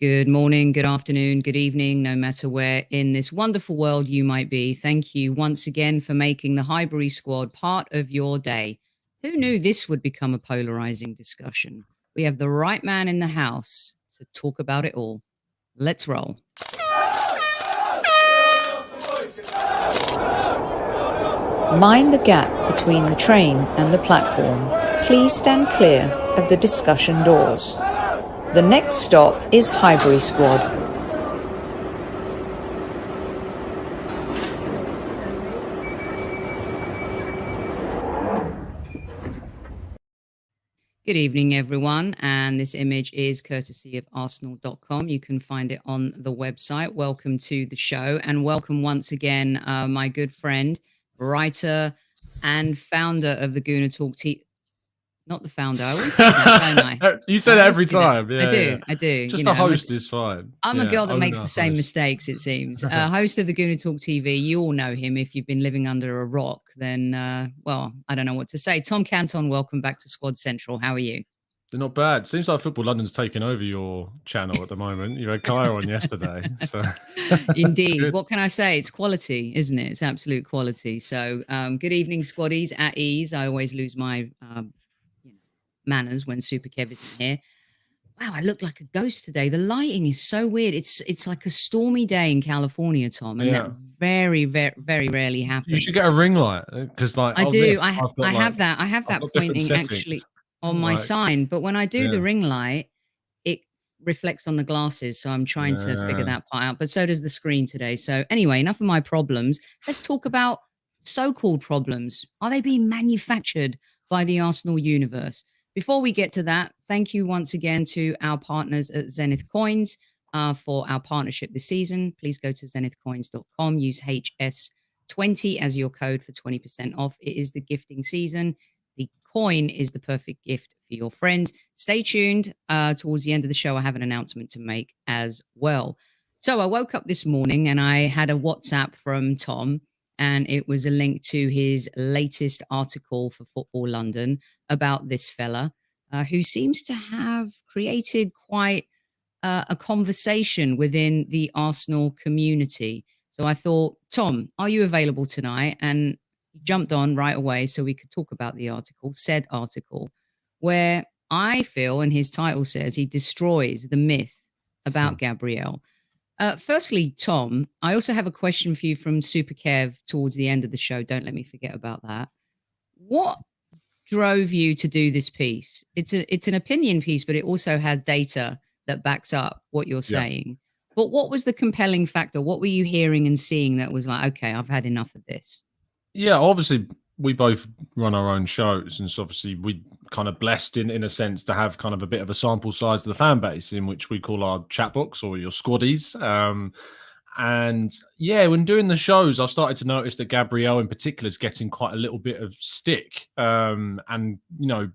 Good morning, good afternoon, good evening, no matter where in this wonderful world you might be. Thank you once again for making the Highbury Squad part of your day. Who knew this would become a polarizing discussion? We have the right man in the house to talk about it all. Let's roll. Mind the gap between the train and the platform. Please stand clear of the discussion doors. The next stop is Highbury Squad. Good evening, everyone. And this image is courtesy of Arsenal.com. You can find it on the website. Welcome to the show. And welcome once again, my good friend, writer, and founder of the Gooner Talk TV. Not the founder. I always say that, don't I? You say that every time. Yeah, I do. Just a host is fine. I'm a girl that makes the same mistakes, it seems. Host of the Gooner Talk TV. You all know him. If you've been living under a rock, then, well, I don't know what to say. Tom Canton, welcome back to Squad Central. How are you? They're not bad. Seems like Football London's taken over your channel at the moment. You had Kaya on yesterday. So. Indeed. What can I say? It's quality, isn't it? It's absolute quality. So good evening, Squaddies. At ease. I always lose my manners when Super Kev isn't here. Wow, I look like a ghost today. The lighting is so weird. It's like a stormy day in California, Tom, and that very, very, very rarely happens. You should get a ring light because, like, I do. I have that. I have that pointing actually on my sign, but when I do the ring light, it reflects on the glasses. So I'm trying to figure that part out. But so does the screen today. So anyway, enough of my problems. Let's talk about so-called problems. Are they being manufactured by the Arsenal universe? Before we get to that, thank you once again to our partners at Zenith Coins for our partnership this season. Please go to zenithcoins.com, use HS20 as your code for 20% off. It is the gifting season. The coin is the perfect gift for your friends. Stay tuned. Towards the end of the show, I have an announcement to make as well. So I woke up this morning and I had a WhatsApp from Tom, and it was a link to his latest article for Football London about this fella who seems to have created quite a conversation within the Arsenal community. So I thought, Tom, are you available tonight? And he jumped on right away so we could talk about the article, said article, where I feel, and his title says, he destroys the myth about Gabriel. Firstly, Tom, I also have a question for you from Super Kev towards the end of the show. Don't let me forget about that. What drove you to do this piece? It's an opinion piece, but it also has data that backs up what you're saying. But what was the compelling factor? What were you hearing and seeing that was like, okay, I've had enough of this? Yeah, obviously we both run our own shows, and so obviously we kind of blessed in a sense to have kind of a bit of a sample size of the fan base in which we call our chat box or your squaddies. And yeah, when doing the shows, I've started to notice that Gabriel in particular is getting quite a little bit of stick. And, you know,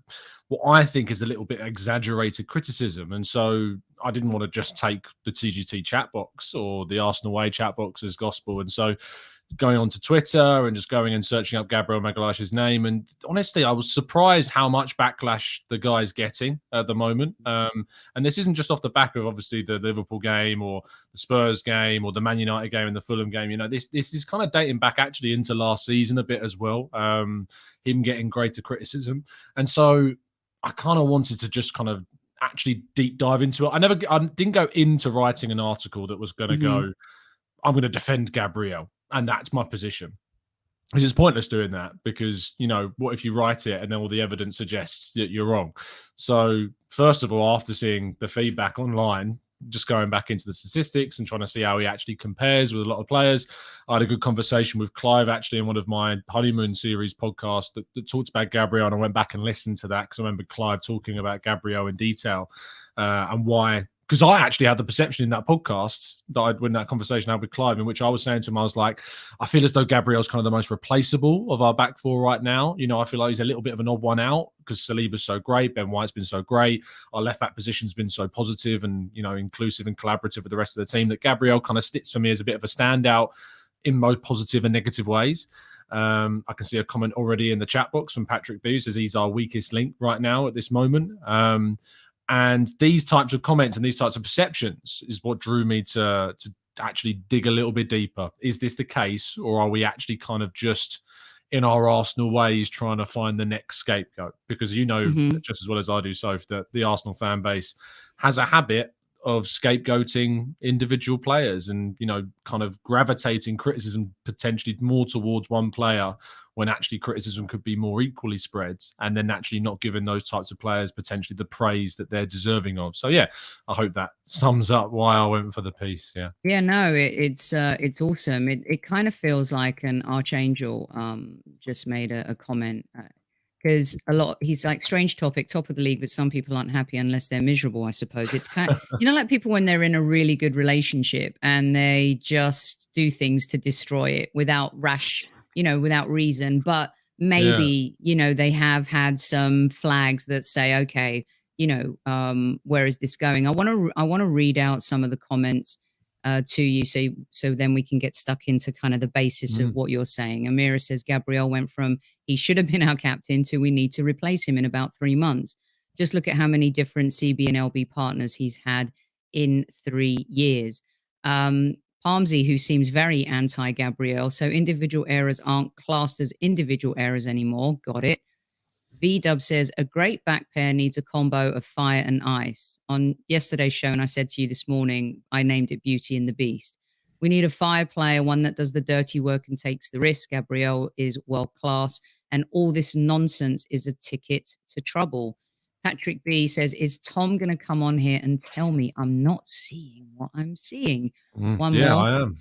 what I think is a little bit exaggerated criticism. And so I didn't want to just take the TGT chat box or the Arsenal Way chat box as gospel. And so going onto Twitter and just going and searching up Gabriel Magalhães' name. And honestly, I was surprised how much backlash the guy's getting at the moment. And this isn't just off the back of obviously the Liverpool game or the Spurs game or the Man United game and the Fulham game. You know, this is kind of dating back actually into last season a bit as well. Him getting greater criticism. And so I kind of wanted to just kind of actually deep dive into it. I didn't go into writing an article that was going to go, I'm going to defend Gabriel. And that's my position. Which is pointless doing that because, you know, what if you write it and then all the evidence suggests that you're wrong? So first of all, after seeing the feedback online, just going back into the statistics and trying to see how he actually compares with a lot of players, I had a good conversation with Clive actually in one of my honeymoon series podcasts that talked about Gabriel, and I went back and listened to that because I remember Clive talking about Gabriel in detail and why. Because I actually had the perception in that podcast when that conversation I had with Clive, in which I was saying to him, I was like, I feel as though Gabriel's kind of the most replaceable of our back four right now. You know, I feel like he's a little bit of an odd one out because Saliba's so great, Ben White's been so great, our left back position's been so positive and, you know, inclusive and collaborative with the rest of the team that Gabriel kind of sits for me as a bit of a standout in both positive and negative ways. I can see a comment already in the chat box from Patrick B, says he's our weakest link right now at this moment. And these types of comments and these types of perceptions is what drew me to actually dig a little bit deeper. Is this the case, or are we actually kind of just in our Arsenal ways trying to find the next scapegoat? Because you know just as well as I do, Soph, that the Arsenal fan base has a habit of scapegoating individual players and, you know, kind of gravitating criticism potentially more towards one player when actually criticism could be more equally spread, and then actually not giving those types of players potentially the praise that they're deserving of. So yeah, I hope that sums up why I went for the piece. Yeah. Yeah, no, it's awesome. It kind of feels like an Archangel just made a comment. Because he's like, strange topic, top of the league, but some people aren't happy unless they're miserable, I suppose. It's kind of, you know, like people when they're in a really good relationship and they just do things to destroy it without without reason. But maybe, you know, they have had some flags that say, okay, you know, where is this going? I want to read out some of the comments to you, so then we can get stuck into kind of the basis of what you're saying. Amira says Gabriel went from he should have been our captain to we need to replace him in about 3 months. Just look at how many different CB and LB partners he's had in 3 years. Palmsy, who seems very anti-Gabriel, so individual errors aren't classed as individual errors anymore. Got it. V-Dub says, a great back pair needs a combo of fire and ice. On yesterday's show, and I said to you this morning, I named it Beauty and the Beast. We need a fire player, one that does the dirty work and takes the risk. Gabriel is world-class, and all this nonsense is a ticket to trouble. Patrick B says, is Tom going to come on here and tell me I'm not seeing what I'm seeing? One more. I am.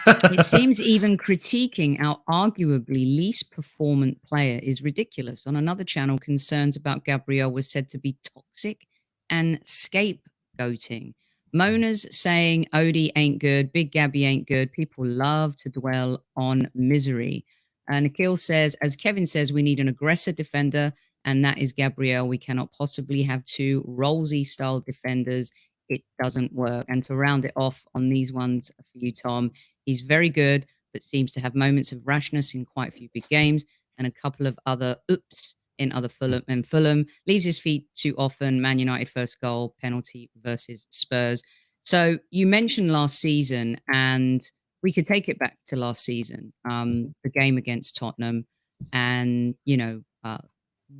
It seems even critiquing our arguably least performant player is ridiculous. On another channel, concerns about Gabriel was said to be toxic and scapegoating. Mona's saying Odie ain't good, Big Gabby ain't good. People love to dwell on misery. And Nikhil says, as Kevin says, we need an aggressor defender, and that is Gabriel. We cannot possibly have 2 Rolsey-style defenders. It doesn't work. And to round it off on these ones for you, Tom, he's very good, but seems to have moments of rashness in quite a few big games and a couple of other oops in other Fulham. Leaves his feet too often. Man United first goal, penalty versus Spurs. So you mentioned last season, and we could take it back to last season, the game against Tottenham, and, you know,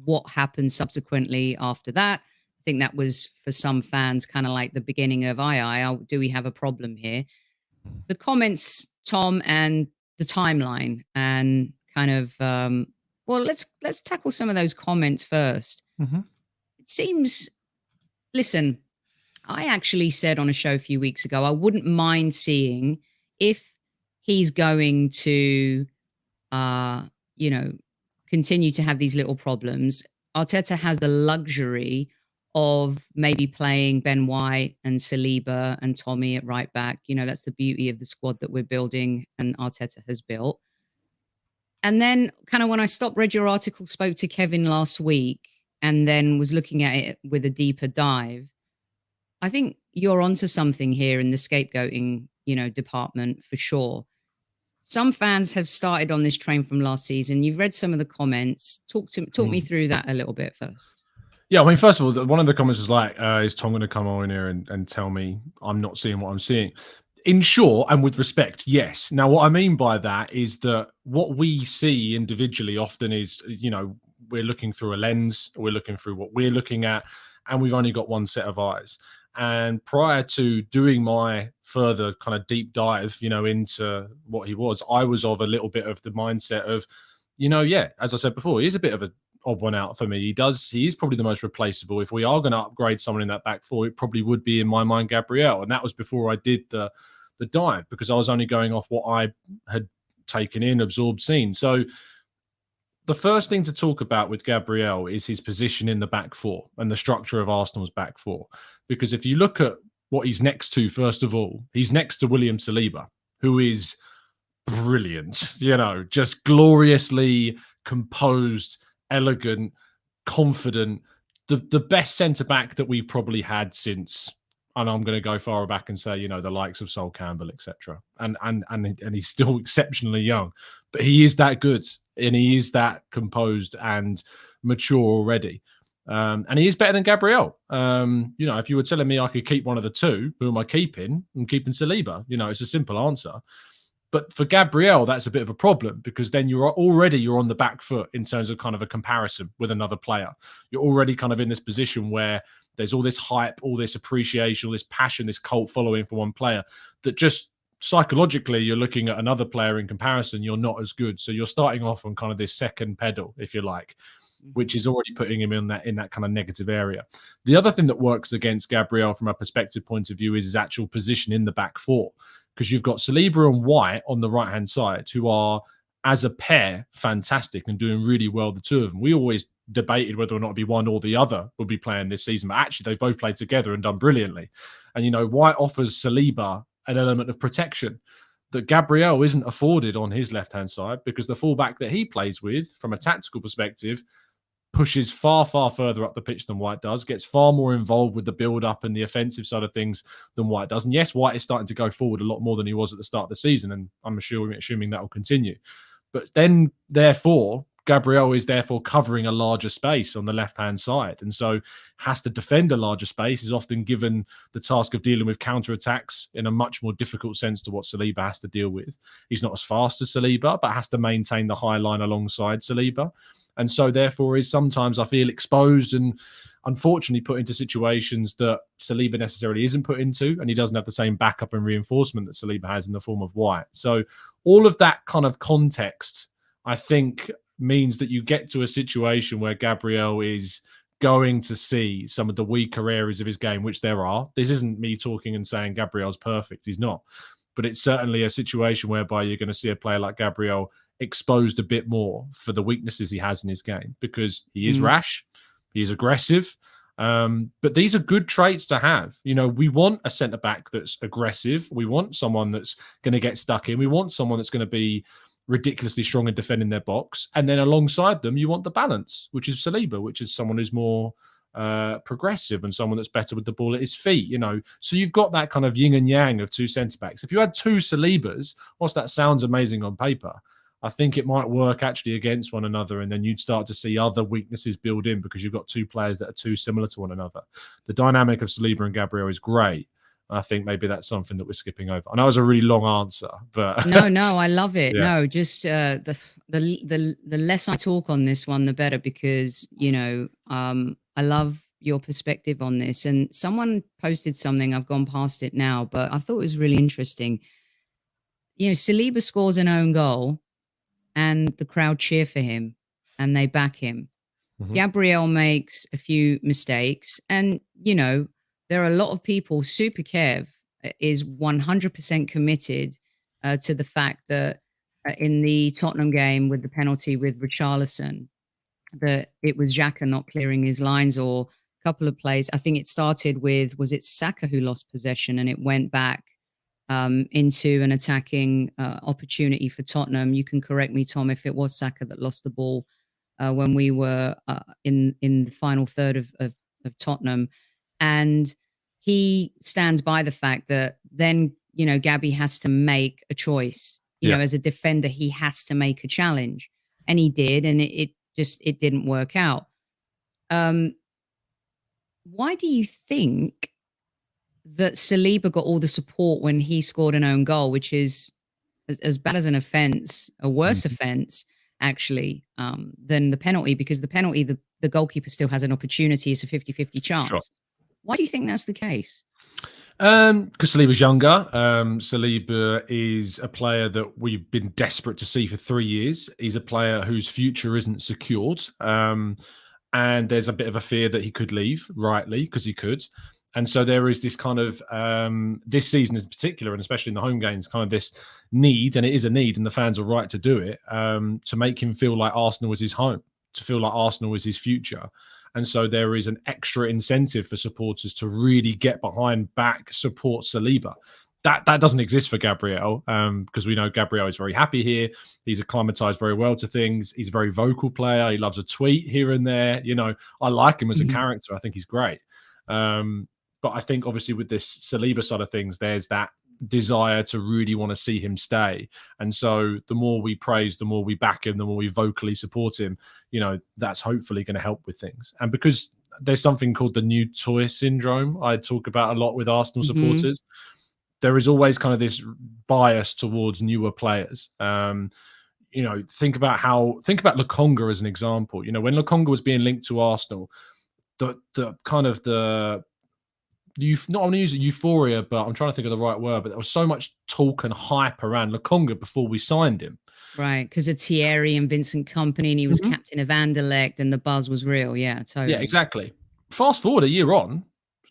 what happened subsequently after that. I think that was, for some fans, kind of like the beginning of, do we have a problem here? The comments, Tom, and the timeline, and kind of, well, let's tackle some of those comments first. It seems, listen, I actually said on a show a few weeks ago, I wouldn't mind seeing if he's going to, you know, continue to have these little problems. Arteta has the luxury of maybe playing Ben White and Saliba and Tommy at right back. You know, that's the beauty of the squad that we're building and Arteta has built. And then kind of when I read your article, spoke to Kevin last week, and then was looking at it with a deeper dive, I think you're onto something here in the scapegoating, you know, department for sure. Some fans have started on this train from last season. You've read some of the comments. Talk me through that a little bit first. Yeah, I mean, first of all, one of the comments was like, is Tom going to come on here and tell me I'm not seeing what I'm seeing? In short, and with respect, yes. Now, what I mean by that is that what we see individually often is, you know, we're looking through a lens, we're looking through what we're looking at, and we've only got one set of eyes. And prior to doing my further kind of deep dive, you know, into what he was, I was of a little bit of the mindset of, you know, yeah, as I said before, he's a bit of an odd one out for me. He is probably the most replaceable. If we are going to upgrade someone in that back four, it probably would be, in my mind, Gabriel. And that was before I did the dive, because I was only going off what I had taken in, absorbed, seen. So the first thing to talk about with Gabriel is his position in the back four and the structure of Arsenal's back four. Because if you look at what he's next to, first of all, he's next to William Saliba, who is brilliant, you know, just gloriously composed, elegant, confident, the best centre-back that we've probably had since, and I'm going to go far back and say, you know, the likes of Sol Campbell, etc. And he's still exceptionally young, but he is that good and he is that composed and mature already. And he is better than Gabriel. You know, if you were telling me I could keep one of the two, who am I keeping? I'm keeping Saliba. You know, it's a simple answer. But for Gabriel, that's a bit of a problem, because then you're on the back foot in terms of kind of a comparison with another player. You're already kind of in this position where there's all this hype, all this appreciation, all this passion, this cult following for one player, that just psychologically you're looking at another player in comparison, you're not as good. So you're starting off on kind of this second pedal, if you like, which is already putting him in that kind of negative area. The other thing that works against Gabriel from a perspective point of view is his actual position in the back four, because you've got Saliba and White on the right-hand side, who are, as a pair, fantastic and doing really well, the two of them. We always debated whether or not it'd be one or the other would be playing this season, but actually they've both played together and done brilliantly. And, you know, White offers Saliba an element of protection that Gabriel isn't afforded on his left-hand side, because the fullback that he plays with, from a tactical perspective, pushes far, far further up the pitch than White does, gets far more involved with the build-up and the offensive side of things than White does. And yes, White is starting to go forward a lot more than he was at the start of the season, and I'm assuming that will continue. But then, therefore, Gabriel is therefore covering a larger space on the left-hand side, and so has to defend a larger space, is often given the task of dealing with counter-attacks in a much more difficult sense to what Saliba has to deal with. He's not as fast as Saliba, but has to maintain the high line alongside Saliba. And so, therefore, is sometimes, I feel, exposed and unfortunately put into situations that Saliba necessarily isn't put into, and he doesn't have the same backup and reinforcement that Saliba has in the form of White. So all of that kind of context, I think, means that you get to a situation where Gabriel is going to see some of the weaker areas of his game, which there are. This isn't me talking and saying Gabriel's perfect. He's not. But it's certainly a situation whereby you're going to see a player like Gabriel exposed a bit more for the weaknesses he has in his game, because he is rash, he is aggressive. But these are good traits to have. You know, we want a centre-back that's aggressive. We want someone that's going to get stuck in. We want someone that's going to be ridiculously strong in defending their box. And then alongside them, you want the balance, which is Saliba, which is someone who's more progressive and someone that's better with the ball at his feet, you know. So you've got that kind of yin and yang of two centre-backs. If you had two Salibas, whilst that sounds amazing on paper, I think it might work actually against one another, and then you'd start to see other weaknesses build in because you've got two players that are too similar to one another. The dynamic of Saliba and Gabriel is great. I think maybe that's something that we're skipping over. I know it was a really long answer, but no, I love it. Yeah. No, just the less I talk on this one, the better, because, you know, I love your perspective on this. And someone posted something, I've gone past it now, but I thought it was really interesting. You know, Saliba scores an own goal, and the crowd cheer for him and they back him. Gabriel makes a few mistakes, and, you know, there are a lot of people. Super Kev is 100% committed to the fact that in the Tottenham game with the penalty with Richarlison, that it was Xhaka not clearing his lines, or a couple of plays. I think it started with, was it Saka who lost possession, and it went back into an attacking opportunity for Tottenham. You can correct me, Tom, if it was Saka that lost the ball when we were in the final third of Tottenham. And he stands by the fact that then, you know, Gabby has to make a choice. You know, as a defender, he has to make a challenge. And he did, and it didn't work out. Why do you think that Saliba got all the support when he scored an own goal, which is as bad as an offence, a worse offence, actually, than the penalty? Because the penalty, the goalkeeper still has an opportunity. It's a 50-50 chance. Sure. Why do you think that's the case? Because Saliba's younger. Saliba is a player that we've been desperate to see for 3 years. He's a player whose future isn't secured. And there's a bit of a fear that he could leave, rightly, because he could. And so there is this kind of, this season in particular, and especially in the home games, kind of this need, and it is a need, and the fans are right to do it, to make him feel like Arsenal is his home, to feel like Arsenal is his future. And so there is an extra incentive for supporters to really get behind, back, support Saliba. That doesn't exist for Gabriel, because we know Gabriel is very happy here. He's acclimatized very well to things. He's a very vocal player. He loves a tweet here and there. You know, I like him as a character. I think he's great. But I think obviously with this Saliba side of things, there's that desire to really want to see him stay. And so the more we praise, the more we back him, the more we vocally support him, you know, that's hopefully going to help with things. And because there's something called the new toy syndrome I talk about a lot with Arsenal supporters. There is always kind of this bias towards newer players. You know, think about Lokonga as an example. You know, when Lokonga was being linked to Arsenal, the kind of the not want to use euphoria, but I'm trying to think of the right word. But there was so much talk and hype around Lokonga before we signed him. Right, because of Thierry and Vincent Kompany, and he was captain of Anderlecht, and the buzz was real. Yeah, totally. Yeah, exactly. Fast forward a year on,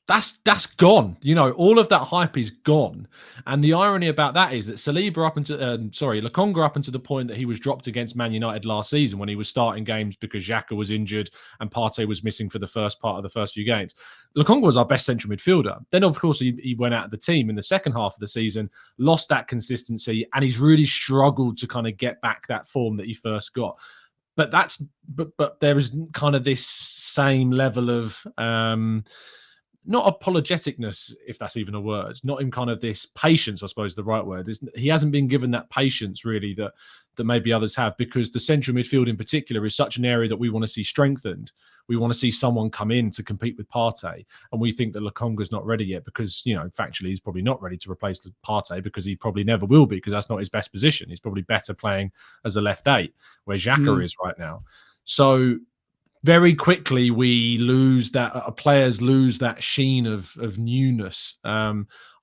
that's gone. You know, all of that hype is gone. And the irony about that is that Lokonga up until the point that he was dropped against Man United last season when he was starting games because Xhaka was injured and Partey was missing for the first part of the first few games. Lokonga was our best central midfielder. Then, of course, he went out of the team in the second half of the season, lost that consistency, and he's really struggled to kind of get back that form that he first got. But there is kind of this same level of not apologeticness, if that's even a word, not in kind of this patience, I suppose the right word is. He hasn't been given that patience really that maybe others have, because the central midfield in particular is such an area that we want to see strengthened. We want to see someone come in to compete with Partey, and we think that Lokonga's not ready yet because, you know, factually he's probably not ready to replace Partey because he probably never will be, because that's not his best position. He's probably better playing as a left 8 where Xhaka is right now. So very quickly we lose that, players lose that sheen of newness.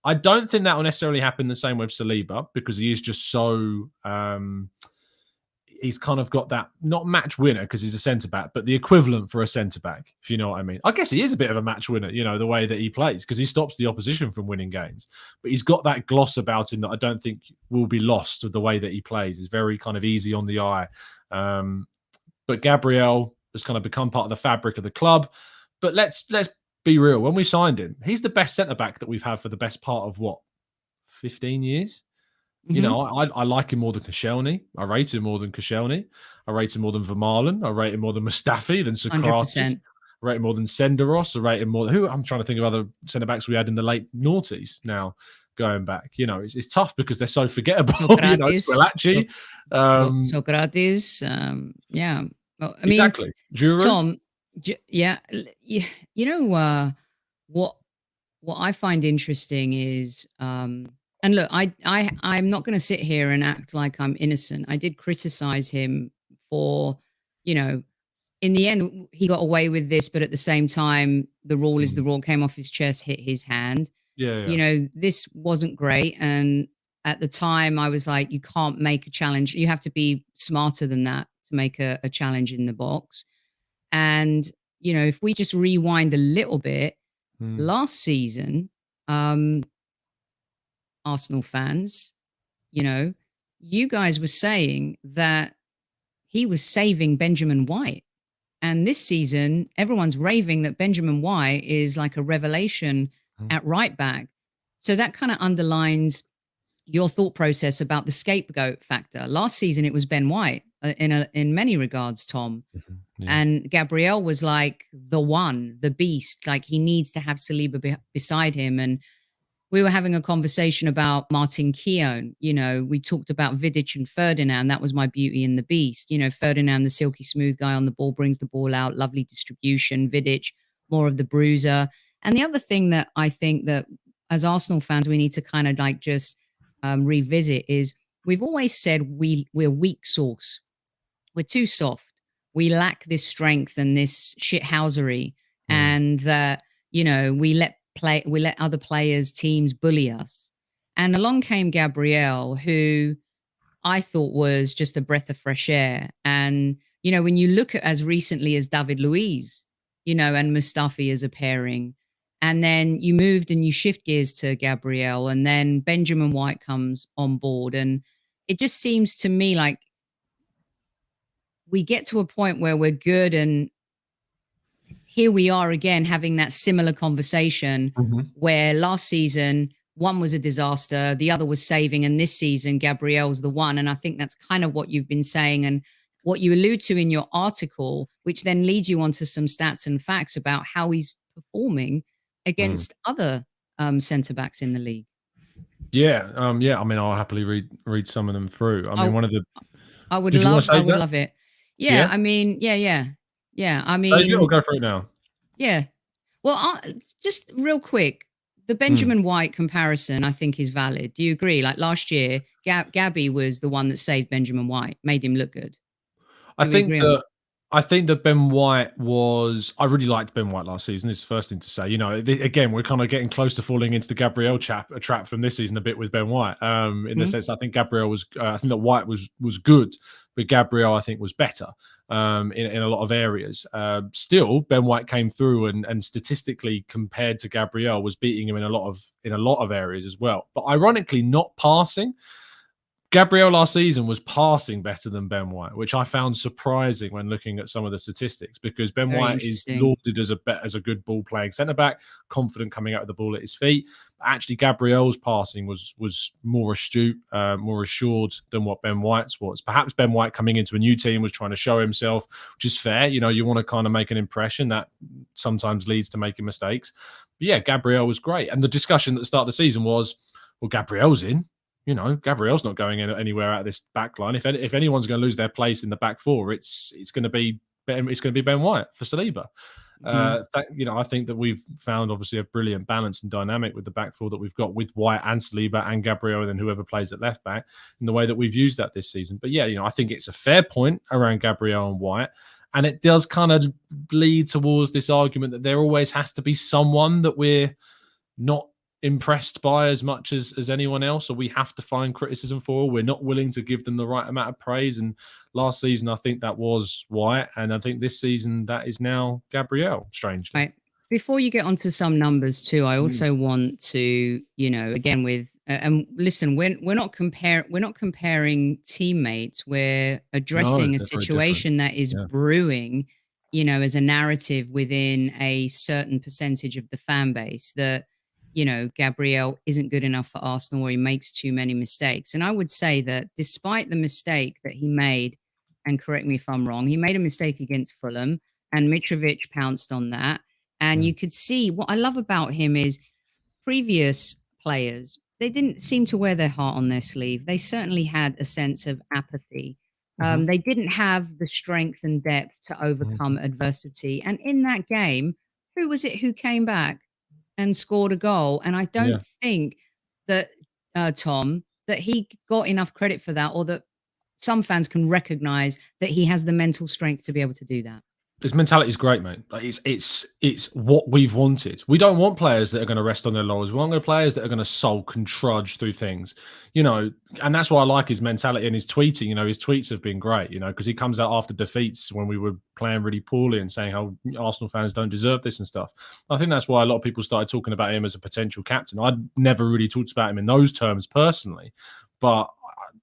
I don't think that will necessarily happen the same with Saliba, because he is just so he's kind of got that, not match winner because he's a centre-back, but the equivalent for a centre-back, if you know what I mean. I guess he is a bit of a match winner, you know, the way that he plays, because he stops the opposition from winning games. But he's got that gloss about him that I don't think will be lost with the way that he plays. It's very kind of easy on the eye. But Gabriel has kind of become part of the fabric of the club. But let's be real. When we signed him, he's the best centre-back that we've had for the best part of, 15 years? You know, I like him more than Koscielny. I rate him more than Koscielny. I rate him more than Vermaelen. I rate him more than Mustafi, than Socrates. 100%. I rate him more than Senderos. I rate him more than I'm trying to think of other centre-backs we had in the late noughties now going back. You know, it's tough because they're so forgettable. Socrates, you know, Squillaci. Socrates. Yeah. Well, I mean, exactly. Giroud. Tom, yeah. You know, what I find interesting is, and look, I'm not going to sit here and act like I'm innocent. I did criticize him for, you know, in the end, he got away with this, but at the same time, the rule is the rule, came off his chest, hit his hand. Yeah. You know, this wasn't great. And at the time, I was like, you can't make a challenge. You have to be smarter than that to make a challenge in the box. And, you know, if we just rewind a little bit, last season, Arsenal fans, you know, you guys were saying that he was saving Benjamin White. And this season, everyone's raving that Benjamin White is like a revelation at right back. So that kind of underlines your thought process about the scapegoat factor. Last season, it was Ben White in many regards, Tom. And Gabriel was like the one, the beast. Like he needs to have Saliba beside him. And we were having a conversation about Martin Keown. You know, we talked about Vidic and Ferdinand. That was my beauty and the beast. You know, Ferdinand, the silky smooth guy on the ball, brings the ball out, lovely distribution. Vidic, more of the bruiser. And the other thing that I think that as Arsenal fans, we need to kind of like just revisit is we've always said we're weak sauce. We're too soft. We lack this strength and this shithousery. And that, you know, we let other players, teams bully us. And along came Gabriel, who I thought was just a breath of fresh air. And, you know, when you look at as recently as David Luiz, you know, and Mustafi as a pairing, and then you moved and you shift gears to Gabriel, and then Benjamin White comes on board. And it just seems to me like we get to a point where we're good, and here we are again having that similar conversation where last season one was a disaster, the other was saving, and this season Gabriel's the one. And I think that's kind of what you've been saying and what you allude to in your article, which then leads you onto some stats and facts about how he's performing against other centre-backs in the league. Yeah. I mean, I'll happily read some of them through. I mean, I would love it. Yeah. I mean, yeah. I mean, we'll go for it now. Yeah. Well, just real quick, the Benjamin White comparison, I think, is valid. Do you agree? Like last year, Gabby was the one that saved Benjamin White, made him look good. I Do we think agree on that? that Ben White was. I really liked Ben White last season. This is the first thing to say. You know, again, we're kind of getting close to falling into the Gabriel trap from this season a bit with Ben White. In the sense, I think Gabriel was. I think that White was good, but Gabriel I think was better. In a lot of areas. Still, Ben White came through and statistically compared to Gabriel was beating him in a lot of areas as well. But ironically, not passing. Gabriel last season was passing better than Ben White, which I found surprising when looking at some of the statistics, because Ben Very White is interesting. lauded as a good ball playing centre back, confident coming out of the ball at his feet. Actually, Gabriel's passing was more astute, more assured than what Ben White's was. Perhaps Ben White coming into a new team was trying to show himself, which is fair. You know, you want to kind of make an impression that sometimes leads to making mistakes. But yeah, Gabriel was great. And the discussion at the start of the season was, well, Gabriel's in. You know, Gabriel's not going anywhere out of this back line. If anyone's going to lose their place in the back four, it's going to be Ben White for Saliba. You know, I think that we've found obviously a brilliant balance and dynamic with the back four that we've got with White and Saliba and Gabriel, and then whoever plays at left back, in the way that we've used that this season. But yeah, you know, I think it's a fair point around Gabriel and White. And it does kind of lead towards this argument that there always has to be someone that we're not impressed by as much as anyone else, or we have to find criticism for. We're not willing to give them the right amount of praise. And last season, I think that was White, and I think this season that is now Gabriel. Strangely, right. Before you get onto some numbers too, I also want to, you know, again with and listen, we're not comparing teammates. We're addressing a situation that is brewing, you know, as a narrative within a certain percentage of the fan base that, you know, Gabriel isn't good enough for Arsenal, or he makes too many mistakes. And I would say that despite the mistake that he made, and correct me if I'm wrong, he made a mistake against Fulham, and Mitrovic pounced on that. And you could see what I love about him is previous players, they didn't seem to wear their heart on their sleeve. They certainly had a sense of apathy. They didn't have the strength and depth to overcome adversity. And in that game, who was it who came back and scored a goal? And I don't think that, Tom, that he got enough credit for that, or that some fans can recognize that he has the mental strength to be able to do that. His mentality is great, mate. Like it's what we've wanted. We don't want players that are going to rest on their laurels. We want players that are going to sulk and trudge through things, you know. And that's why I like his mentality and his tweeting. You know, his tweets have been great, you know, because he comes out after defeats when we were playing really poorly and saying how Arsenal fans don't deserve this and stuff. I think that's why a lot of people started talking about him as a potential captain. I'd never really talked about him in those terms personally, but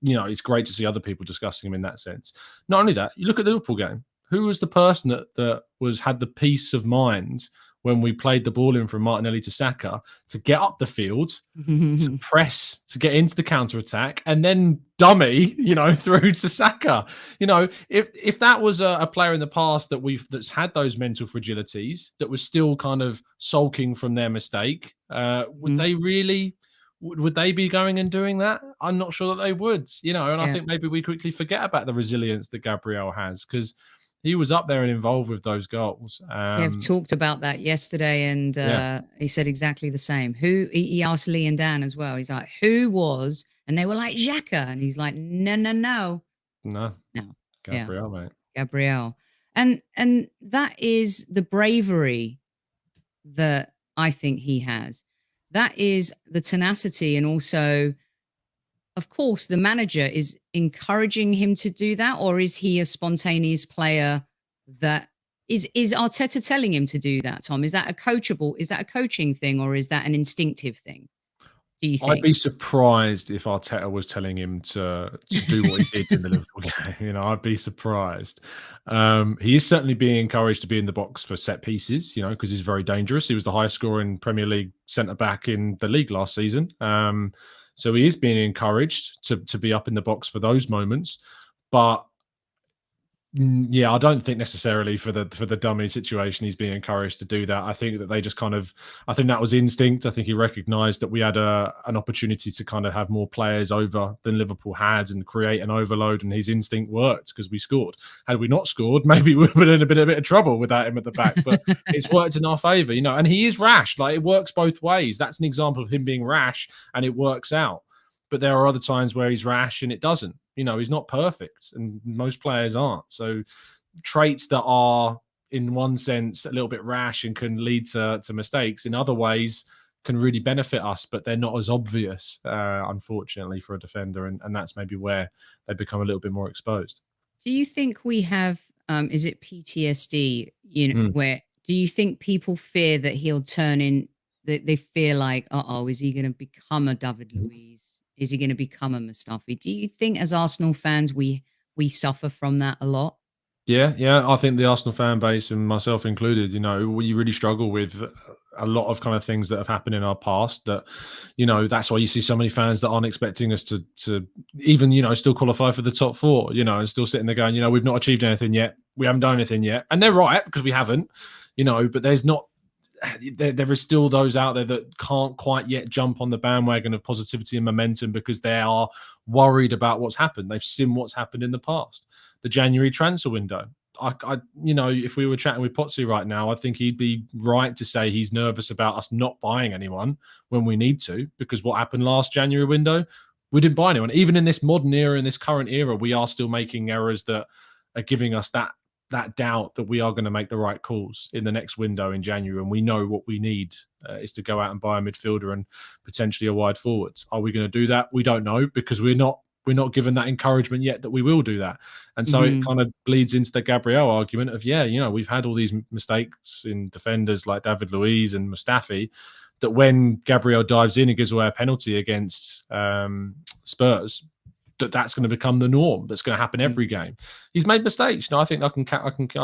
you know, it's great to see other people discussing him in that sense. Not only that, you look at the Liverpool game. Who was the person that had the peace of mind when we played the ball in from Martinelli to Saka to get up the field, to press, to get into the counter-attack, and then dummy, you know, through to Saka? You know, if that was a player in the past that's had those mental fragilities, that was still kind of sulking from their mistake, would they really... Would they be going and doing that? I'm not sure that they would, you know, and I think maybe we quickly forget about the resilience that Gabriel has, because he was up there and involved with those goals. Kev talked about that yesterday, and he said exactly the same. He asked Lee and Dan as well. He's like, who was? And they were like, Xhaka. And he's like, no. Gabriel, mate. Gabriel. And that is the bravery that I think he has. That is the tenacity, and also, of course, the manager is encouraging him to do that, or is he a spontaneous player that is Arteta telling him to do that, Tom? Is that a coaching thing, or is that an instinctive thing? Do you think? I'd be surprised if Arteta was telling him to do what he did in the Liverpool game. You know, I'd be surprised. He is certainly being encouraged to be in the box for set pieces, you know, because he's very dangerous. He was the highest scoring Premier League centre-back in the league last season. So he is being encouraged to be up in the box for those moments. But Yeah, I don't think necessarily for the dummy situation he's being encouraged to do that. I think that they just I think that was instinct. I think he recognised that we had an opportunity to kind of have more players over than Liverpool had and create an overload, and his instinct worked because we scored. Had we not scored, maybe we would have been in a bit of trouble without him at the back. But it's worked in our favour, and he is rash. Like, it works both ways. That's an example of him being rash, and it works out. But there are other times where he's rash and it doesn't. He's not perfect, and most players aren't. So traits that are, in one sense, a little bit rash and can lead to mistakes, in other ways can really benefit us, but they're not as obvious, unfortunately, for a defender. And that's maybe where they become a little bit more exposed. Do you think we have, is it PTSD, where do you think people fear that he'll turn in, that they fear like, is he going to become a David Luiz? Is he going to become a Mustafi? Do you think, as Arsenal fans, we suffer from that a lot? Yeah. I think the Arsenal fan base, and myself included, we really struggle with a lot of kind of things that have happened in our past. That, that's why you see so many fans that aren't expecting us to even, still qualify for the top four, and still sitting there going, we've not achieved anything yet. We haven't done anything yet. And they're right, because we haven't, but there's not. There is still those out there that can't quite yet jump on the bandwagon of positivity and momentum because they are worried about what's happened. They've seen what's happened in the past. The January transfer window. If we were chatting with Potsy right now, I think he'd be right to say he's nervous about us not buying anyone when we need to, because what happened last January window, we didn't buy anyone. Even in this modern era, in this current era, we are still making errors that are giving us that doubt that we are going to make the right calls in the next window in January. And we know what we need is to go out and buy a midfielder and potentially a wide forwards. Are we going to do that? We don't know, because we're not given that encouragement yet that we will do that. And so it kind of bleeds into the Gabriel argument of, we've had all these mistakes in defenders like David Luiz and Mustafi, that when Gabriel dives in and gives away a penalty against Spurs, that's going to become the norm. That's going to happen every game. He's made mistakes. I think I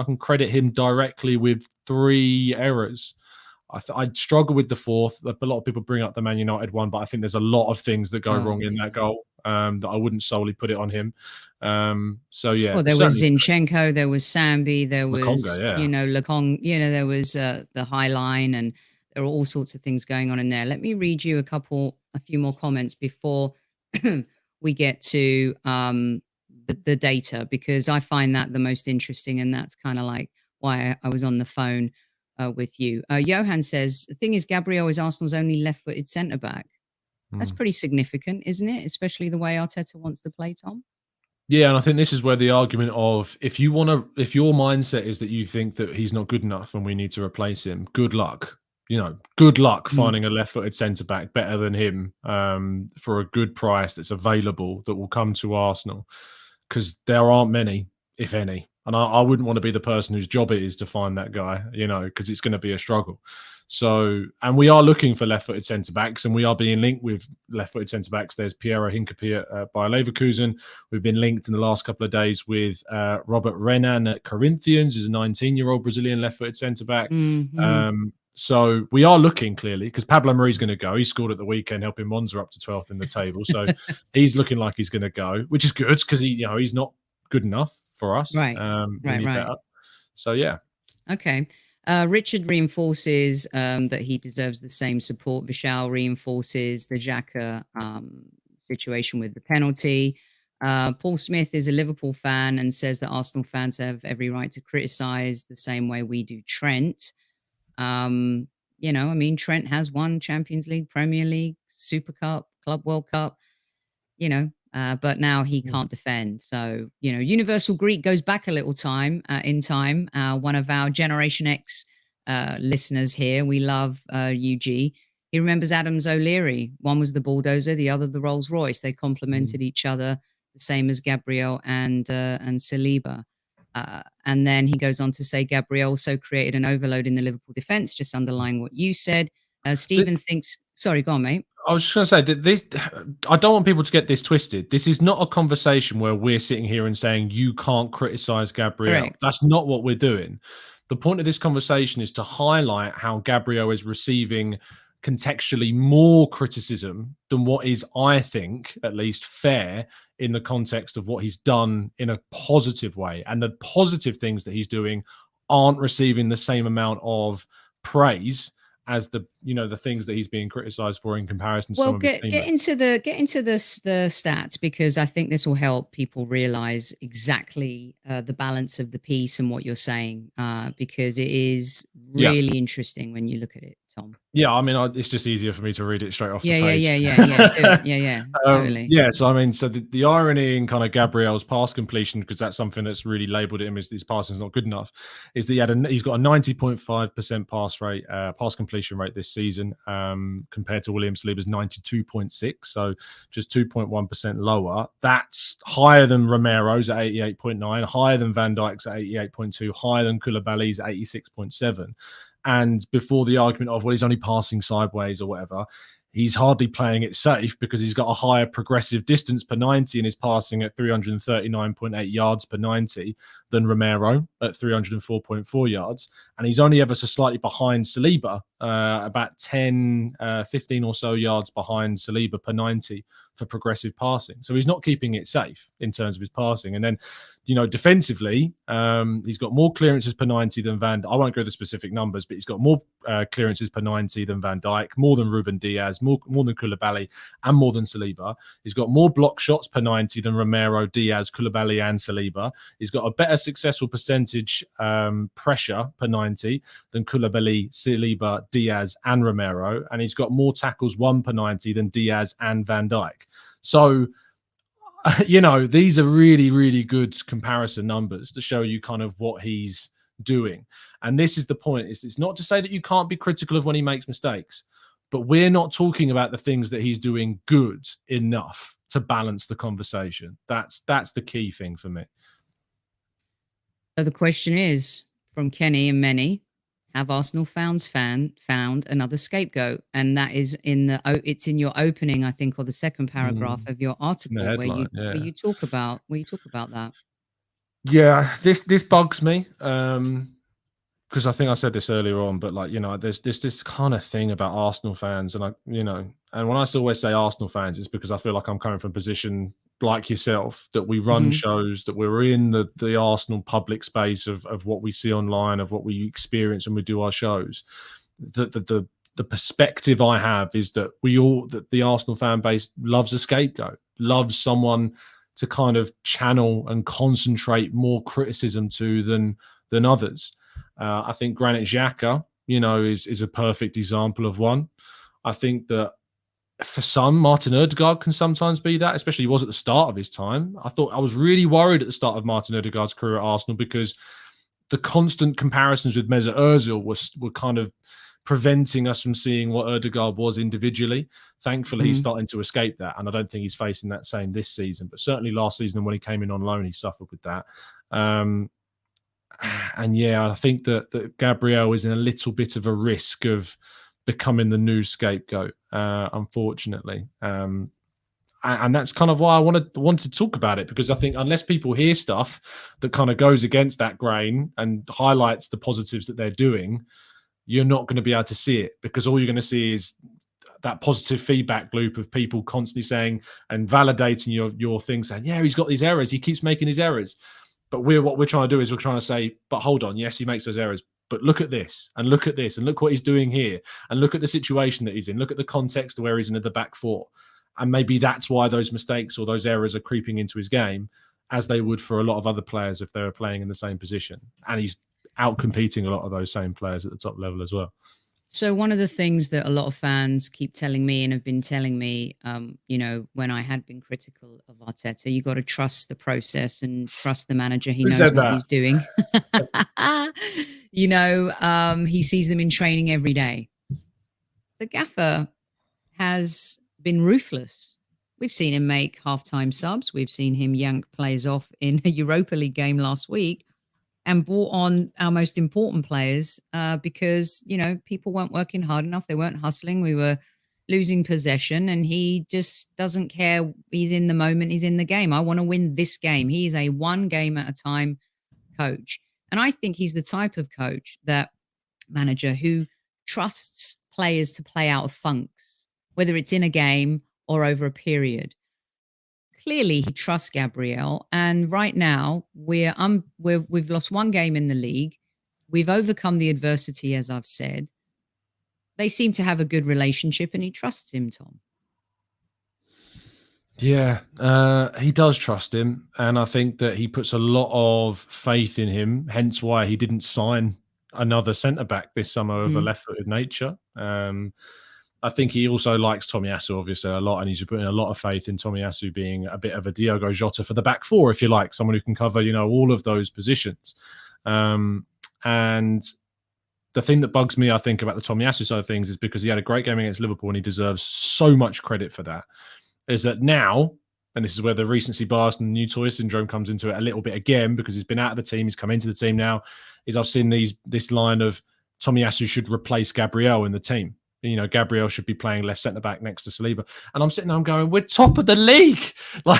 can credit him directly with 3 errors. I struggle with the 4th. A lot of people bring up the Man United one, but I think there's a lot of things that go wrong in that goal that I wouldn't solely put it on him. So yeah. Well, there was Zinchenko, there was Sambi, there was Lecong, there was the High Line, and there are all sorts of things going on in there. Let me read you a few more comments before we get to the data, because I find that the most interesting, and that's kind of like why I was on the phone with you. Johan says, the thing is, Gabriel is Arsenal's only left-footed centre-back. That's pretty significant, isn't it? Especially the way Arteta wants to play, Tom. Yeah, and I think this is where the argument of, if your mindset is that you think that he's not good enough and we need to replace him, good luck. Good luck finding a left-footed centre-back better than him for a good price that's available, that will come to Arsenal, because there aren't many, if any. And I wouldn't want to be the person whose job it is to find that guy, because it's going to be a struggle. So, and we are looking for left-footed centre-backs, and we are being linked with left-footed centre-backs. There's Piero Hincapié at Bayer Leverkusen. We've been linked in the last couple of days with Robert Renan at Corinthians, who's a 19-year-old Brazilian left-footed centre-back. So we are looking, clearly, because Pablo Mari's going to go. He scored at the weekend, helping Monza up to 12th in the table. So he's looking like he's going to go, which is good, because he's not good enough for us. Right. Right. So yeah. Okay. Richard reinforces that he deserves the same support. Vishal reinforces the Xhaka situation with the penalty. Paul Smith is a Liverpool fan and says that Arsenal fans have every right to criticise the same way we do Trent. Trent has won Champions League, Premier League, Super Cup, Club World Cup, but now he can't defend. So, Universal Greek goes back a little time in time. One of our Generation X listeners here, we love UG. He remembers Adams O'Leary. One was the bulldozer, the other the Rolls Royce. They complemented each other, the same as Gabriel and Saliba. And then he goes on to say Gabriel also created an overload in the Liverpool defence, just underlying what you said. Stephen thinks... Sorry, go on, mate. I was just going to say that this, I don't want people to get this twisted. This is not a conversation where we're sitting here and saying you can't criticise Gabriel. Correct. That's not what we're doing. The point of this conversation is to highlight how Gabriel is receiving contextually more criticism than what is, I think, at least fair in the context of what he's done in a positive way. And the positive things that he's doing aren't receiving the same amount of praise as the things that he's being criticized for in comparison to some of his teammates. Get into the stats, because I think this will help people realize exactly the balance of the piece and what you're saying, because it is really interesting when you look at it, Tom. Yeah, I mean, it's just easier for me to read it straight off the page. Yeah, totally. Yeah, so I mean, so the irony in kind of Gabriel's pass completion, because that's something that's really labelled him as his passing is not good enough, is that he's got a 90.5% pass completion rate this season, compared to William Saliba's 92.6, so just 2.1% lower. That's higher than Romero's at 88.9, higher than Van Dijk's at 88.2, higher than Koulibaly's at 86.7. And before the argument of, well, he's only passing sideways or whatever, he's hardly playing it safe because he's got a higher progressive distance per 90 and is passing at 339.8 yards per 90 than Romero at 304.4 yards. And he's only ever so slightly behind Saliba, about 10, 15 or so yards behind Saliba per 90 for progressive passing. So he's not keeping it safe in terms of his passing. And then, defensively, he's got more clearances per 90 than I won't go to the specific numbers, but he's got more clearances per 90 than Van Dijk, more than Ruben Diaz, more than Koulibaly, and more than Saliba. He's got more block shots per 90 than Romero, Diaz, Koulibaly, and Saliba. He's got a better successful percentage pressure per 90 than Koulibaly, Saliba, Diaz, and Romero. And he's got more tackles won per 90 than Diaz and Van Dijk. So, these are really, really good comparison numbers to show you kind of what he's doing. And this is the point. It's not to say that you can't be critical of when he makes mistakes, but we're not talking about the things that he's doing good enough to balance the conversation. That's the key thing for me. So the question is, from Kenny and many, have Arsenal fans found another scapegoat? And that is it's in your opening, I think, or the second paragraph of your article, headline, where you talk about that. Yeah, this bugs me, because I think I said this earlier on, but there's this kind of thing about Arsenal fans, and and when I always say Arsenal fans, it's because I feel like I'm coming from a position like yourself, that we run shows, that we're in the Arsenal public space of what we see online, of what we experience when we do our shows. The perspective I have is that that the Arsenal fan base loves a scapegoat, loves someone to kind of channel and concentrate more criticism to than others. I think Granit Xhaka, is a perfect example of one. I think that for some, Martin Ødegaard can sometimes be that, especially he was at the start of his time. I was really worried at the start of Martin Ødegaard's career at Arsenal, because the constant comparisons with Mesut Ozil were kind of preventing us from seeing what Ødegaard was individually. Thankfully, he's starting to escape that, and I don't think he's facing that same this season. But certainly last season, when he came in on loan, he suffered with that. And yeah, I think that Gabriel is in a little bit of a risk of becoming the new scapegoat, unfortunately. And that's kind of why I want to talk about it, because I think unless people hear stuff that kind of goes against that grain and highlights the positives that they're doing, you're not going to be able to see it, because all you're going to see is that positive feedback loop of people constantly saying and validating your thing, saying, yeah, he's got these errors, he keeps making his errors. But what we're trying to do is we're trying to say, but hold on, yes, he makes those errors, but look at this, and look at this, and look what he's doing here, and look at the situation that he's in, look at the context of where he's in the back four. And maybe that's why those mistakes or those errors are creeping into his game, as they would for a lot of other players if they were playing in the same position. And he's out-competing a lot of those same players at the top level as well. So one of the things that a lot of fans keep telling me and have been telling me, when I had been critical of Arteta, you got to trust the process and trust the manager. He knows what he's doing. He sees them in training every day. The gaffer has been ruthless. We've seen him make halftime subs. We've seen him yank players off in a Europa League game last week and brought on our most important players because, people weren't working hard enough. They weren't hustling. We were losing possession, and he just doesn't care. He's in the moment. He's in the game. I want to win this game. He is a one game at a time coach. And I think he's the type of manager who trusts players to play out of funks, whether it's in a game or over a period. Clearly, he trusts Gabriel, and right now we've lost one game in the league. We've overcome the adversity, as I've said. They seem to have a good relationship, and he trusts him, Tom. Yeah, he does trust him, and I think that he puts a lot of faith in him, hence why he didn't sign another centre-back this summer of a left-footed nature. I think he also likes Tomiyasu, obviously, a lot, and he's putting a lot of faith in Tomiyasu being a bit of a Diogo Jota for the back four, if you like, someone who can cover, all of those positions. And the thing that bugs me, I think, about the Tomiyasu side of things is because he had a great game against Liverpool and he deserves so much credit for that, is that now, and this is where the recency bias and the new toy syndrome comes into it a little bit again, because he's been out of the team, he's come into the team now, is I've seen this line of Tomiyasu should replace Gabriel in the team. Gabriel should be playing left centre-back next to Saliba. And I'm sitting there, I'm going, we're top of the league. We're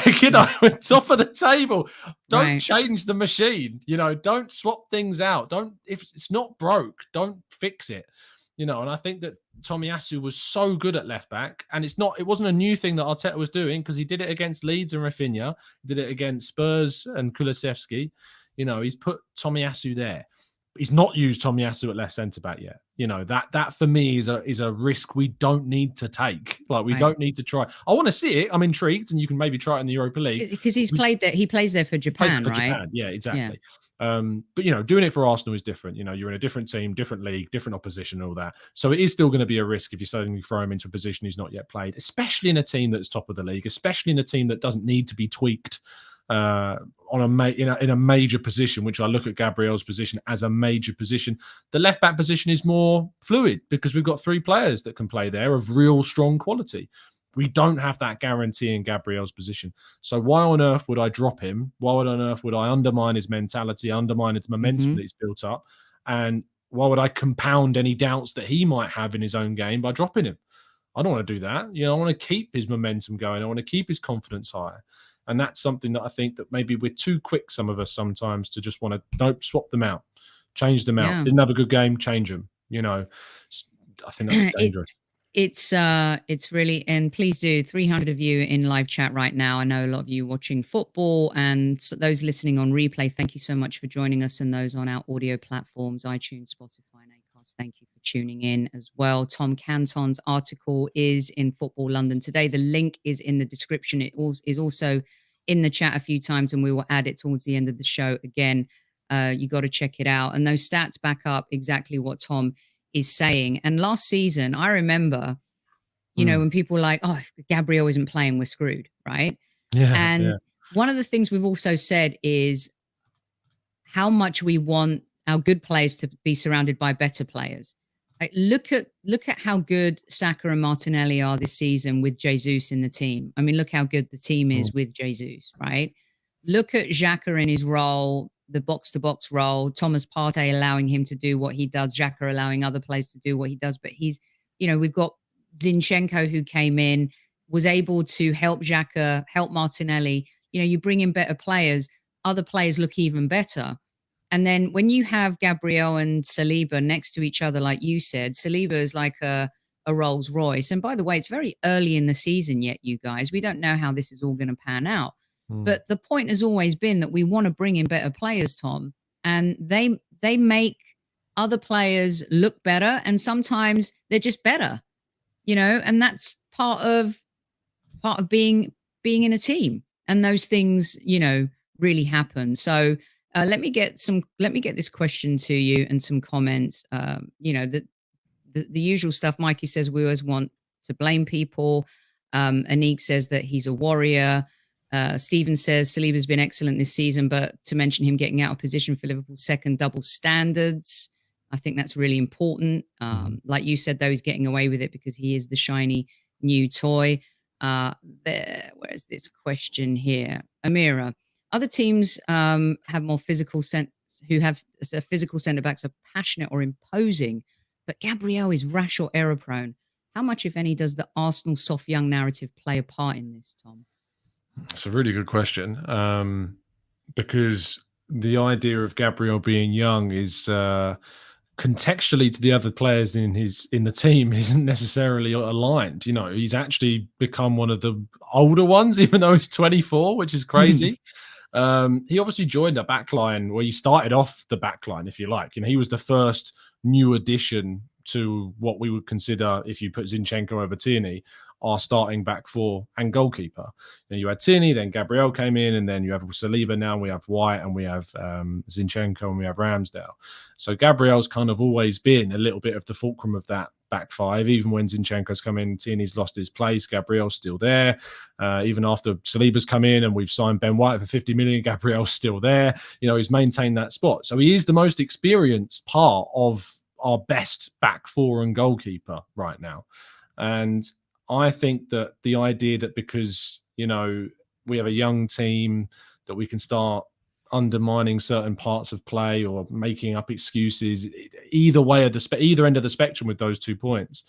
top of the table. Don't change the machine. Don't swap things out. If it's not broke, don't fix it. And I think that Tomiyasu was so good at left back, and it wasn't a new thing that Arteta was doing, because he did it against Leeds and Rafinha, he did it against Spurs and Kulusevski. He's put Tomiyasu there. He's not used Tomiyasu at left centre back yet. That for me is a risk we don't need to take. We don't need to try. I want to see it. I'm intrigued, and you can maybe try it in the Europa League because he's played there. He plays there for Japan, right? Japan. Yeah, exactly. Yeah. But doing it for Arsenal is different. You're in a different team, different league, different opposition, and all that. So it is still going to be a risk if you suddenly throw him into a position he's not yet played, especially in a team that's top of the league, especially in a team that doesn't need to be tweaked in a major position, which I look at Gabriel's position as a major position. The left back position is more fluid because we've got three players that can play there of real strong quality. We don't have that guarantee in Gabriel's position. So why on earth would I drop him? Why on earth would I undermine his mentality, undermine his momentum that he's built up? And why would I compound any doubts that he might have in his own game by dropping him? I don't want to do that. I want to keep his momentum going. I want to keep his confidence high. And that's something that I think that maybe we're too quick, some of us sometimes, to just want to swap them out, change them out. Didn't have a good game, change them. I think that's dangerous. It's really, and please do, 300 of you in live chat right now. I know a lot of you watching football, and those listening on replay, thank you so much for joining us, and those on our audio platforms, iTunes, Spotify, and Acast, thank you for tuning in as well. Tom Canton's article is in Football London today. The link is in the description. It is also in the chat a few times, and we will add it towards the end of the show again. You got to check it out. And those stats back up exactly what Tom is saying. And last season, I remember, when people were like, oh, if Gabriel isn't playing, we're screwed, right? Yeah. And one of the things we've also said is how much we want our good players to be surrounded by better players. Like, look at how good Saka and Martinelli are this season with Jesus in the team. I mean, look how good the team is with Jesus, right? Look at Xhaka in his role, the box-to-box role, Thomas Partey allowing him to do what he does, Xhaka allowing other players to do what he does. But he's, we've got Zinchenko who came in, was able to help Xhaka, help Martinelli. You bring in better players, other players look even better. And then when you have Gabriel and Saliba next to each other, like you said, Saliba is like a Rolls Royce. And by the way, it's very early in the season yet, you guys. We don't know how this is all going to pan out. But the point has always been that we want to bring in better players, Tom. And they make other players look better. And sometimes they're just better, and that's part of being in a team. And those things, really happen. So let me get this question to you and some comments. The usual stuff. Mikey says we always want to blame people. Anik says that he's a warrior. Stephen says Saliba's been excellent this season, but to mention him getting out of position for Liverpool's second double standards, I think that's really important. Like you said, though, he's getting away with it because he is the shiny new toy. Where's this question here? Amira. Other teams have more physical who have physical centre backs are passionate or imposing, but Gabriel is rash or error prone. How much, if any, does the Arsenal soft young narrative play a part in this, Tom? It's a really good question, because the idea of Gabriel being young is contextually to the other players in the team isn't necessarily aligned. You know, he's actually become one of the older ones, even though he's 24, which is crazy. He obviously joined a backline where he started off the backline, if you like. You know, he was the first new addition to what we would consider, if you put Zinchenko over Tierney, our starting back four and goalkeeper. And you had Tierney, then Gabriel came in, and then you have Saliba now, we have White, and we have Zinchenko, and we have Ramsdale. So Gabriel's kind of always been a little bit of the fulcrum of that back five. Even when Zinchenko's come in, Tierney's lost his place, Gabriel's still there. Even after Saliba's come in and we've signed Ben White for 50 million, Gabriel's still there. You know, he's maintained that spot. So he is the most experienced part of our best back four and goalkeeper right now. And I think that the idea that because, you know, we have a young team that we can start undermining certain parts of play or making up excuses either way of either end of the spectrum with those 2 points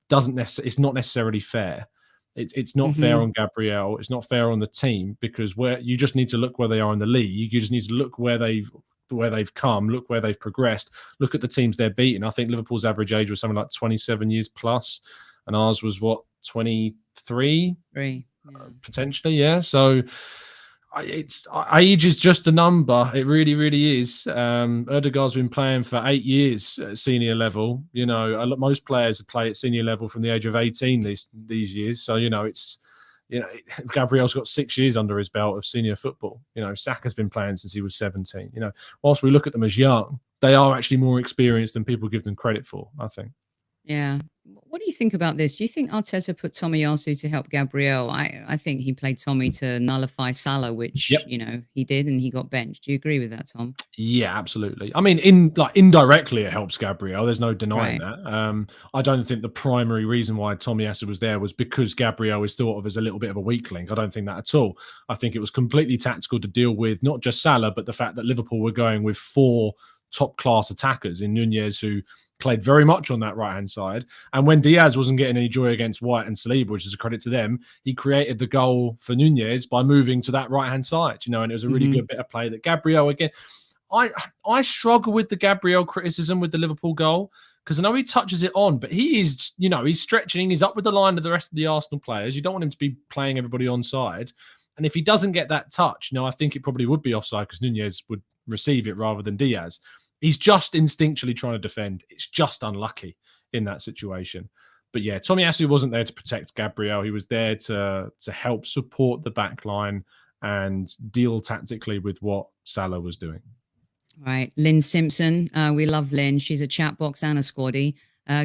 it's not necessarily fair. It's not fair on Gabriel. It's not fair on the team, because you just need to look where they are in the league. You just need to look where they've come, look where they've progressed, look at the teams they're beating. I think Liverpool's average age was something like 27 years plus, and ours was what, 23? Potentially, yeah. So age is just a number. It really, really is. Erdegaard's been playing for 8 years at senior level. You know, most players play at senior level from the age of 18 these years. So, you know, Gabriel's got 6 years under his belt of senior football. You know, Saka's been playing since he was 17. You know, whilst we look at them as young, they are actually more experienced than people give them credit for, I think. Yeah. What do you think about this? Do you think Arteta put Tomiyasu to help Gabriel? I think he played Tommy to nullify Salah, which, you know, he did, and he got benched. Do you agree with that, Tom? Yeah, absolutely. I mean, indirectly it helps Gabriel. There's no denying that. I don't think the primary reason why Tomiyasu was there was because Gabriel is thought of as a little bit of a weak link. I don't think that at all. I think it was completely tactical to deal with not just Salah, but the fact that Liverpool were going with 4 top-class attackers in Nunez, who played very much on that right-hand side. And when Diaz wasn't getting any joy against White and Saliba, which is a credit to them, he created the goal for Nunez by moving to that right-hand side, you know, and it was a really good bit of play that Gabriel, again, I struggle with the Gabriel criticism with the Liverpool goal, because I know he touches it on, but he is, you know, he's stretching, he's up with the line of the rest of the Arsenal players. You don't want him to be playing everybody onside. And if he doesn't get that touch, you know, I think it probably would be offside because Nunez would receive it rather than Diaz. He's just instinctually trying to defend. It's just unlucky in that situation. But yeah, Tomiyasu wasn't there to protect Gabriel. He was there to help support the back line and deal tactically with what Salah was doing. Right. Lynn Simpson. We love Lynn. She's a chat box and a squaddie.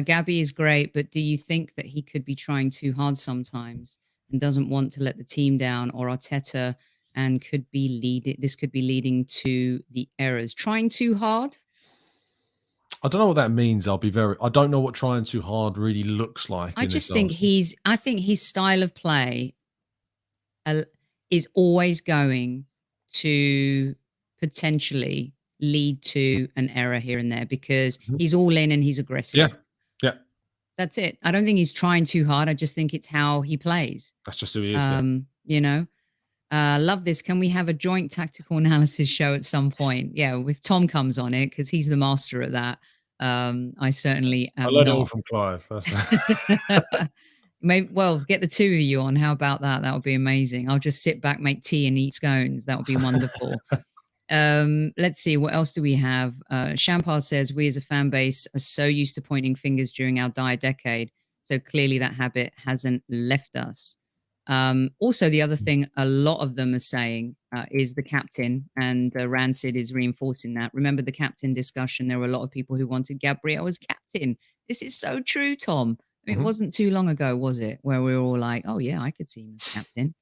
Gabby is great, but do you think that he could be trying too hard sometimes and doesn't want to let the team down, or Arteta, and this could be leading to the errors? Trying too hard? I don't know what that means. I don't know what trying too hard really looks like. I think his style of play is always going to potentially lead to an error here and there, because he's all in and he's aggressive. Yeah. That's it. I don't think he's trying too hard. I just think it's how he plays. That's just who he is. You know, love this. Can we have a joint tactical analysis show at some point? Yeah, if Tom comes on it, because he's the master at that. I certainly am. I learned it all from Clive. Well, get the two of you on. How about that? That would be amazing. I'll just sit back, make tea, and eat scones. That would be wonderful. Let's see. What else do we have? Shampar says, we as a fan base are so used to pointing fingers during our dire decade. So clearly that habit hasn't left us. Also, the other thing a lot of them are saying is the captain, and Rancid is reinforcing that. Remember the captain discussion? There were a lot of people who wanted Gabriel as captain. This is so true, Tom. I mean, it wasn't too long ago, was it, where we were all like, oh, yeah, I could see him as captain.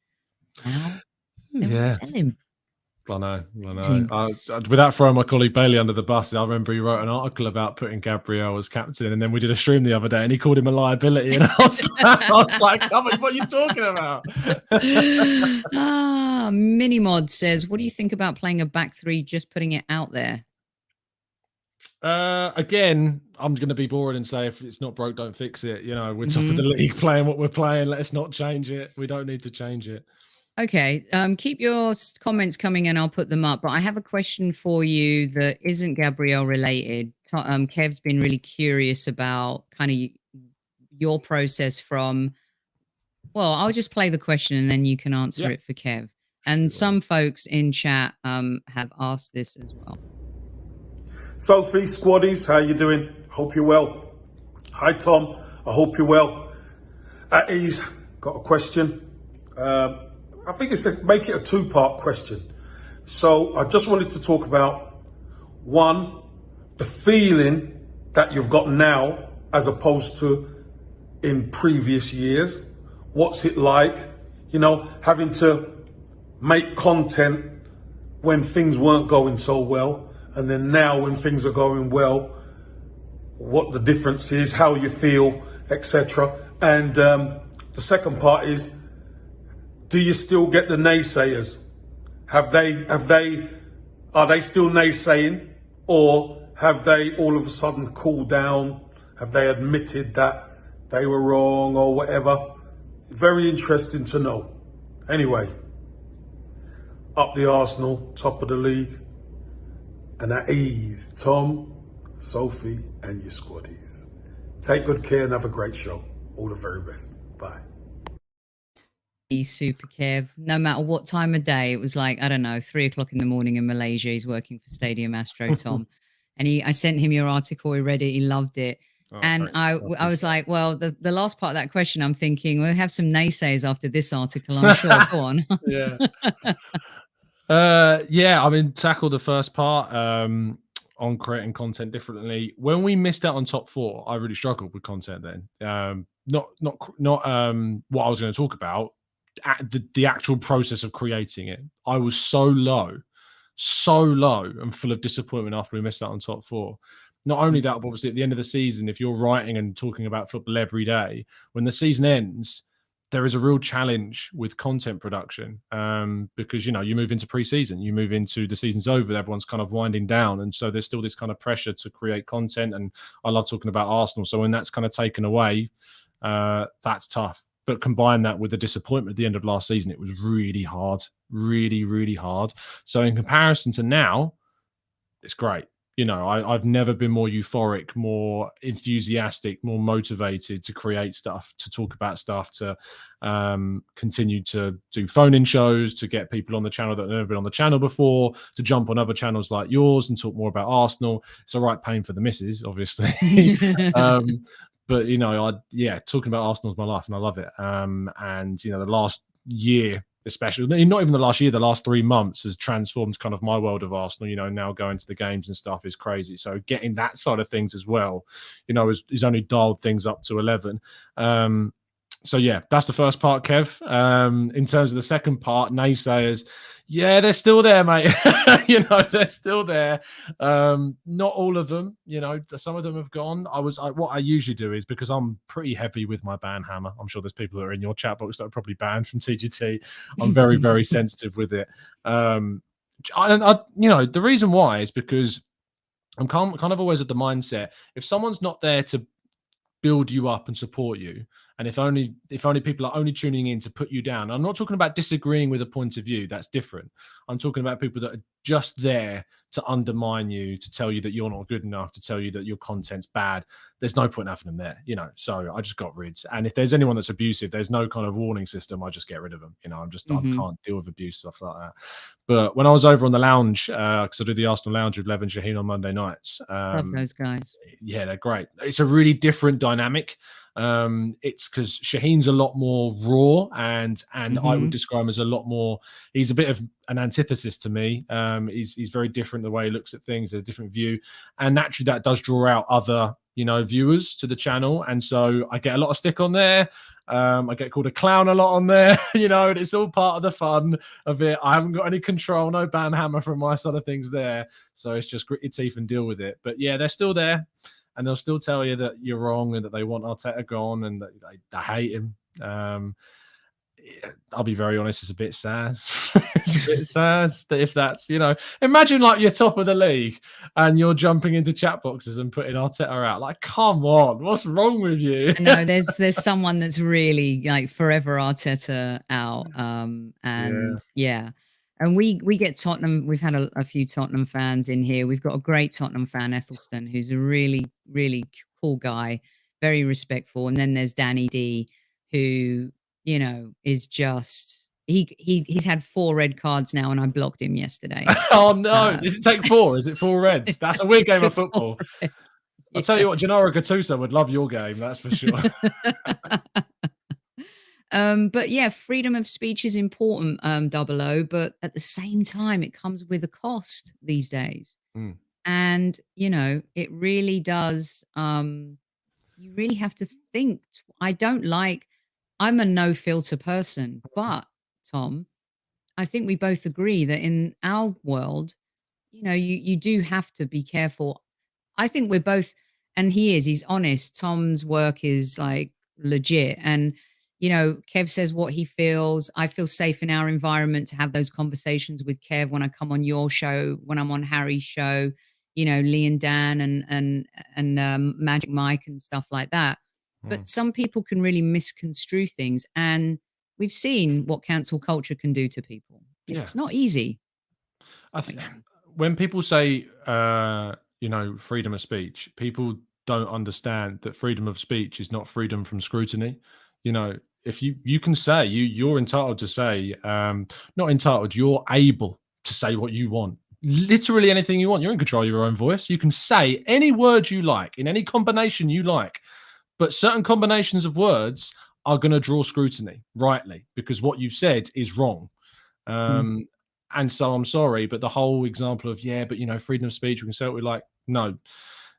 Now, tell him. I know. Without throwing my colleague Bailey under the bus, I remember he wrote an article about putting Gabriel as captain, and then we did a stream the other day, and he called him a liability, and I was like, what are you talking about? Minimod says, what do you think about playing a back three, just putting it out there? Again, I'm going to be boring and say, if it's not broke, don't fix it. You know, we're top of the league playing what we're playing. Let's not change it. We don't need to change it. Okay, keep your comments coming and I'll put them up. But I have a question for you that isn't Gabrielle related. Kev's been really curious about kind of your process from. Well, I'll just play the question and then you can answer it for Kev. And some folks in chat have asked this as well. Sophie, Squaddies, how you doing? Hope you're well. Hi, Tom. I hope you're well. At ease, got a question. I think make it a two-part question. So I just wanted to talk about, one, the feeling that you've got now as opposed to in previous years. What's it like, you know, having to make content when things weren't going so well, and then now when things are going well, what the difference is, how you feel, etc. And the second part is, do you still get the naysayers? Are they still naysaying, or have they all of a sudden cooled down? Have they admitted that they were wrong or whatever? Very interesting to know. Anyway, up the Arsenal, top of the league, and at ease, Tom, Sophie, and your Squaddies. Take good care and have a great show. All the very best. Bye. Super Kev. No matter what time of day, it was like, I don't know, 3 o'clock in the morning in Malaysia. He's working for Stadium Astro, Tom. And I sent him your article. He read it. He loved it. Oh, and I was like, well, the last part of that question, I'm thinking we'll have some naysayers after this article, I'm sure. Go on. Yeah, I mean, tackle the first part on creating content differently. When we missed out on top 4, I really struggled with content then. Not what I was going to talk about, the actual process of creating it. I was so low and full of disappointment after we missed out on top 4. Not only that, but obviously at the end of the season, if you're writing and talking about football every day, when the season ends, there is a real challenge with content production because, you know, you move into pre-season, you move into the season's over, everyone's kind of winding down. And so there's still this kind of pressure to create content. And I love talking about Arsenal. So when that's kind of taken away, that's tough. But combine that with the disappointment at the end of last season, it was really hard, really, really hard. So in comparison to now, it's great. You know, I've never been more euphoric, more enthusiastic, more motivated to create stuff, to talk about stuff, to continue to do phone-in shows, to get people on the channel that have never been on the channel before, to jump on other channels like yours and talk more about Arsenal. It's a right pain for the missus, obviously. But, you know, talking about Arsenal is my life and I love it. And, you know, the last year, especially, not even the last year, the last 3 months has transformed kind of my world of Arsenal. You know, now going to the games and stuff is crazy. So getting that side of things as well, you know, is only dialed things up to 11. So yeah, that's the first part, Kev. In terms of the second part, naysayers, yeah, they're still there, mate. You know, they're still there. Not all of them, you know, some of them have gone. What I usually do is, because I'm pretty heavy with my ban hammer, I'm sure there's people that are in your chat box that are probably banned from TGT. I'm very, very sensitive with it. You know, the reason why is because I'm kind of always at the mindset, if someone's not there to build you up and support you, and if only people are only tuning in to put you down. I'm not talking about disagreeing with a point of view. That's different. I'm talking about people that are just there to undermine you, to tell you that you're not good enough, to tell you that your content's bad. There's no point in having them there, you know. So I just got rid. And if there's anyone that's abusive, there's no kind of warning system. I just get rid of them. You know, I can't deal with abuse, stuff like that. But when I was over on the lounge, because I do the Arsenal Lounge with Lev and Shaheen on Monday nights. Love those guys. Yeah, they're great. It's a really different dynamic. It's because Shaheen's a lot more raw and I would describe him as a lot more, he's a bit of an antithesis to me. He's very different the way he looks at things. There's a different view, and naturally that does draw out other, you know, viewers to the channel. And so I get a lot of stick on there. I get called a clown a lot on there, you know, and it's all part of the fun of it. I haven't got any control, no ban hammer from my side of things there. So it's just grit your teeth and deal with it. But yeah, they're still there. And they'll still tell you that you're wrong and that they want Arteta gone and that they hate him. I'll be very honest, it's a bit sad. It's a bit sad that if that's, imagine like you're top of the league and you're jumping into chat boxes and putting Arteta out. Like, come on, what's wrong with you? No, there's someone that's really like forever Arteta out. And we get Tottenham. We've had a few Tottenham fans in here. We've got a great Tottenham fan, Ethelston, who's a really, really cool guy, very respectful. And then there's Danny D, who, is just he's had 4 red cards now, and I blocked him yesterday. Oh no! Does it take 4? Is it 4 reds? That's a weird game of football. I'll tell you what, Gennaro Gattuso would love your game, that's for sure. But yeah, freedom of speech is important, 00, but at the same time, it comes with a cost these days. And, it really does. You really have to think. I'm a no filter person, but Tom, I think we both agree that in our world, you do have to be careful. I think we're both, and he's honest. Tom's work is like legit. And, Kev says what he feels. I feel safe in our environment to have those conversations with Kev when I come on your show, when I'm on Harry's show, Lee and Dan and Magic Mike and stuff like that. But some people can really misconstrue things. And we've seen what cancel culture can do to people. It's not easy. I think when people say, freedom of speech, people don't understand that freedom of speech is not freedom from scrutiny. If you can say, you're entitled to say, not entitled, you're able to say what you want. Literally anything you want. You're in control of your own voice. You can say any word you like in any combination you like. But certain combinations of words are going to draw scrutiny, rightly, because what you've said is wrong. And so I'm sorry, but the whole example of, freedom of speech, we can say what we like. No,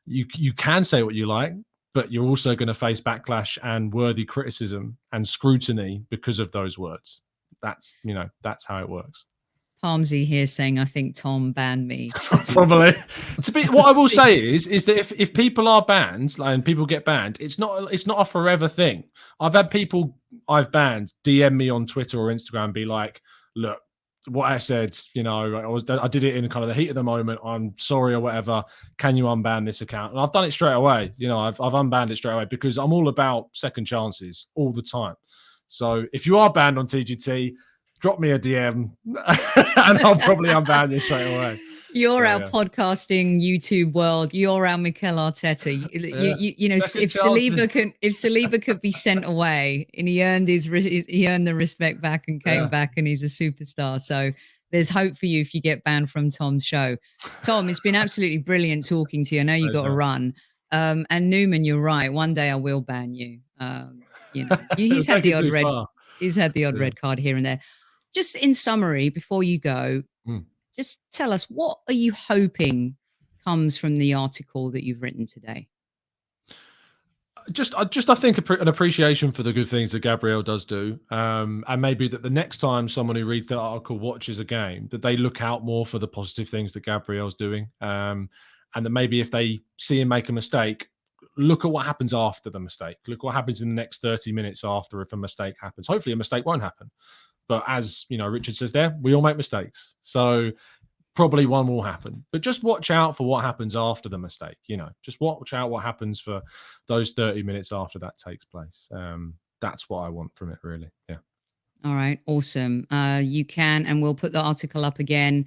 you can say what you like, but you're also going to face backlash and worthy criticism and scrutiny because of those words. That's how it works. Palmsy here saying, I think Tom banned me. Probably. What I will say is that if people are banned and people get banned, it's not a forever thing. I've had people I've banned DM me on Twitter or Instagram and be like, look, what I said, I did it in kind of the heat of the moment. I'm sorry or whatever. Can you unban this account? And I've done it straight away. I've unbanned it straight away because I'm all about second chances all the time. So if you are banned on TGT, drop me a DM and I'll probably unban you straight away. You're our podcasting YouTube world. You're our Mikel Arteta. If Saliba could be sent away, and he earned the respect back and came back, and he's a superstar. So there's hope for you if you get banned from Tom's show. Tom, it's been absolutely brilliant talking to you. I know you got to run. And Newman, you're right. One day I will ban you. He's had the odd red card here and there. Just in summary, before you go. Just tell us, what are you hoping comes from the article that you've written today? I think an appreciation for the good things that Gabriel does do, and maybe that the next time someone who reads that article watches a game, that they look out more for the positive things that Gabriel's doing, and that maybe if they see him make a mistake, look at what happens after the mistake. Look what happens in the next 30 minutes after if a mistake happens. Hopefully a mistake won't happen. But as Richard says there, we all make mistakes. So probably one will happen. But just watch out for what happens after the mistake. Just watch out what happens for those 30 minutes after that takes place. That's what I want from it, really. Yeah. All right. Awesome. You can, and we'll put the article up again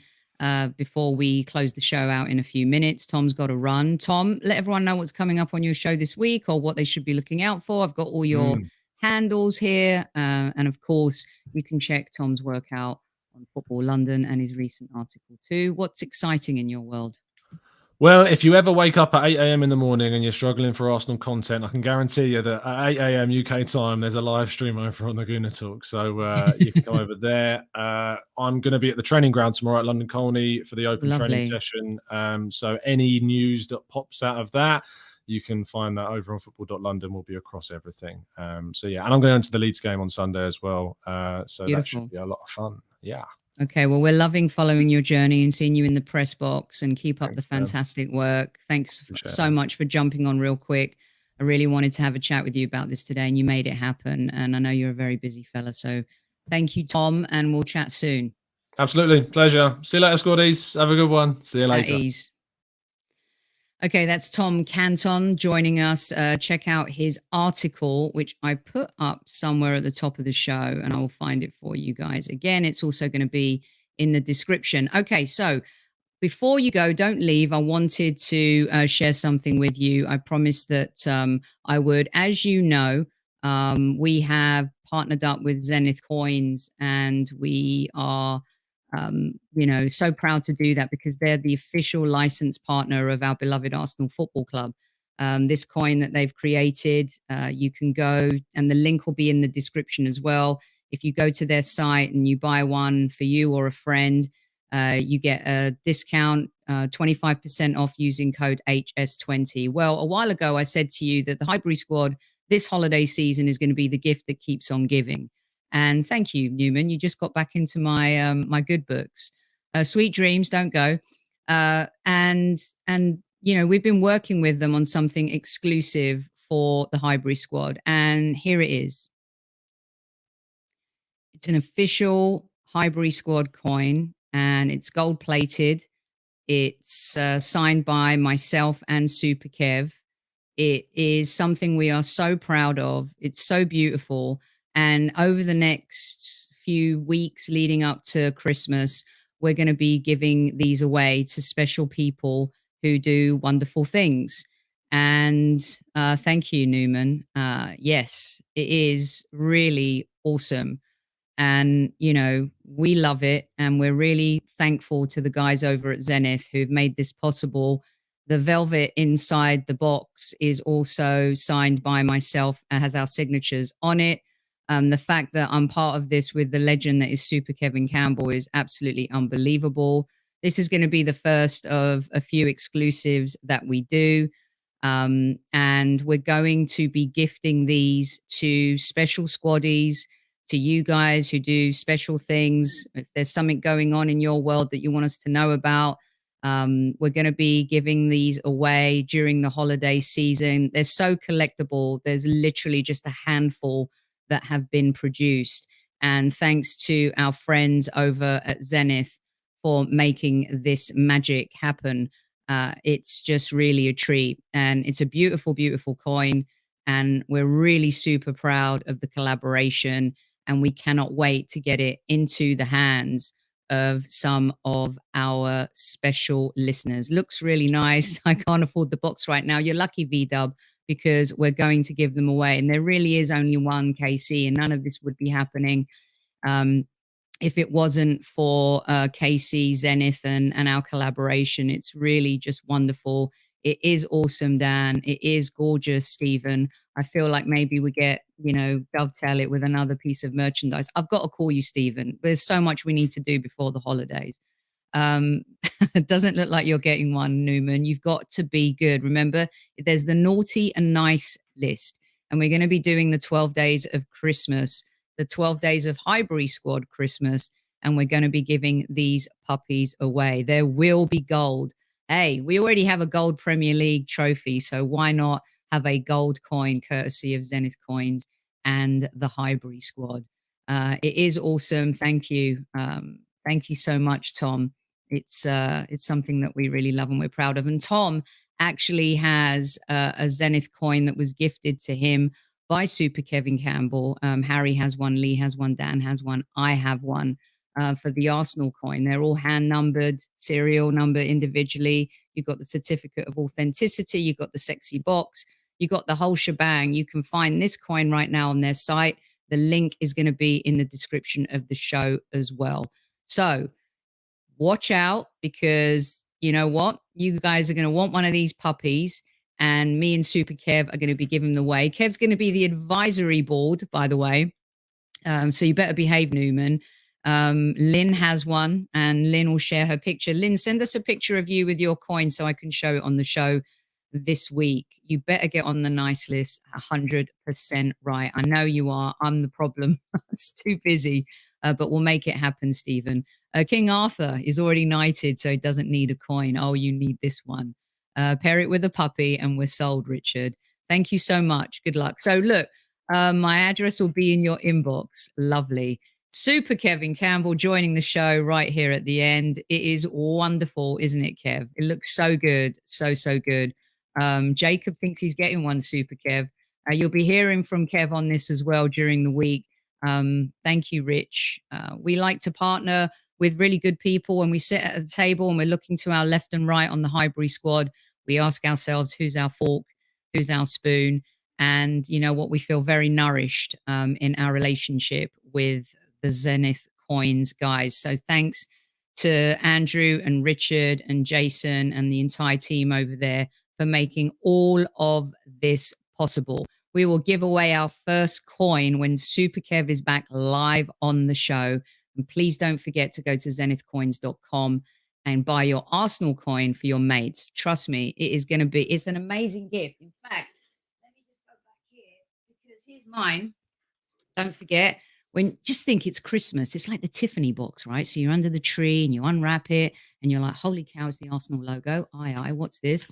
before we close the show out in a few minutes. Tom's got to run. Tom, let everyone know what's coming up on your show this week or what they should be looking out for. I've got all your handles here. And of course, you can check Tom's work out on Football London and his recent article too. What's exciting in your world? Well, if you ever wake up at 8 a.m. in the morning and you're struggling for Arsenal content, I can guarantee you that at 8 a.m. UK time, there's a live stream over on the Gooner Talk. So you can come over there. I'm going to be at the training ground tomorrow at London Colney for the open training session. So any news that pops out of that, you can find that over on football.london. We'll be across everything. So yeah, and I'm going to the Leeds game on Sunday as well. So Beautiful. That should be a lot of fun. Yeah. Okay, well, we're loving following your journey and seeing you in the press box, and keep up the fantastic work. Thanks so much for jumping on real quick. I really wanted to have a chat with you about this today, and you made it happen. And I know you're a very busy fella, so Thank you, Tom, and we'll chat soon. Absolutely. Pleasure. See you later, Squaddies. Have a good one. See you later. At ease. Okay, that's Tom Canton joining us. Check out his article, which I put up somewhere at the top of the show, and I will find it for you guys. Again, it's also going to be in the description. Okay, so before you go, don't leave. I wanted to share something with you. I promised that I would. As you know, we have partnered up with Zenith Coins, and we are so proud to do that because they're the official license partner of our beloved Arsenal Football Club. This coin that they've created, you can go, and the link will be in the description as well. If you go to their site and you buy one for you or a friend, you get a discount, 25% off using code HS20. Well, a while ago, I said to you that the Highbury Squad this holiday season is going to be the gift that keeps on giving. And thank you, Newman. You just got back into my my good books. Sweet dreams, don't go. And we've been working with them on something exclusive for the Highbury Squad, and here it is. It's an official Highbury Squad coin, and it's gold plated. It's signed by myself and Super Kev. It is something we are so proud of. It's so beautiful. And over the next few weeks leading up to Christmas, we're going to be giving these away to special people who do wonderful things. And thank you, Newman. Yes, it is really awesome. And, we love it. And we're really thankful to the guys over at Zenith who've made this possible. The velvet inside the box is also signed by myself and has our signatures on it. The fact that I'm part of this with the legend that is Super Kevin Campbell is absolutely unbelievable. This is going to be the first of a few exclusives that we do. And we're going to be gifting these to special squaddies, to you guys who do special things. If there's something going on in your world that you want us to know about, we're going to be giving these away during the holiday season. They're so collectible. There's literally just a handful that have been produced. And thanks to our friends over at Zenith for making this magic happen. It's just really a treat. And it's a beautiful, beautiful coin. And we're really super proud of the collaboration. And we cannot wait to get it into the hands of some of our special listeners. Looks really nice. I can't afford the box right now. You're lucky, V-Dub, because we're going to give them away. And there really is only one KC, and none of this would be happening if it wasn't for KC, Zenith, and our collaboration. It's really just wonderful. It is awesome, Dan. It is gorgeous, Stephen. I feel like maybe we get, dovetail it with another piece of merchandise. I've got to call you, Stephen. There's so much we need to do before the holidays. It doesn't look like you're getting one, Newman. You've got to be good. Remember, there's the naughty and nice list. And we're going to be doing the 12 days of Christmas, the 12 days of Highbury Squad Christmas. And we're going to be giving these puppies away. There will be gold. Hey, we already have a gold Premier League trophy, so why not have a gold coin courtesy of Zenith Coins and the Highbury Squad? It is awesome. Thank you. Thank you so much, Tom. It's something that we really love and we're proud of. And Tom actually has a Zenith coin that was gifted to him by Super Kevin Campbell. Harry has one, Lee has one, Dan has one, I have one. For the Arsenal coin. They're all hand numbered, serial number individually. You've got the certificate of authenticity. You've got the sexy box. You've got the whole shebang. You can find this coin right now on their site. The link is going to be in the description of the show as well. So watch out, because you know what? You guys are going to want one of these puppies, and me and Super Kev are going to be giving them away. Kev's going to be the advisory board, by the way. So you better behave, Newman. Lynn has one, and Lynn will share her picture. Lynn, send us a picture of you with your coin so I can show it on the show this week. You better get on the nice list 100% right. I know you are. I'm the problem. It's too busy, but we'll make it happen, Stephen. King Arthur is already knighted, so he doesn't need a coin. Oh, you need this one. Pair it with a puppy, and we're sold, Richard. Thank you so much. Good luck. So look, my address will be in your inbox. Lovely. Super Kevin Campbell joining the show right here at the end. It is wonderful, isn't it, Kev? It looks so good. So good. Jacob thinks he's getting one, Super Kev. You'll be hearing from Kev on this as well during the week. Thank you, Rich. We like to partner with really good people. When we sit at the table and we're looking to our left and right on the Highbury squad, we ask ourselves, who's our fork? Who's our spoon? And you know what? We feel very nourished in our relationship with the Zenith Coins guys. So thanks to Andrew and Richard and Jason and the entire team over there for making all of this possible. We will give away our first coin when Super Kev is back live on the show. And please don't forget to go to zenithcoins.com and buy your Arsenal coin for your mates. Trust me, it's an amazing gift. In fact, let me just go back here because here's mine. Don't forget, just think it's Christmas. It's like the Tiffany box, right? So you're under the tree and you unwrap it and you're like, holy cow, it's the Arsenal logo. Aye, what's this?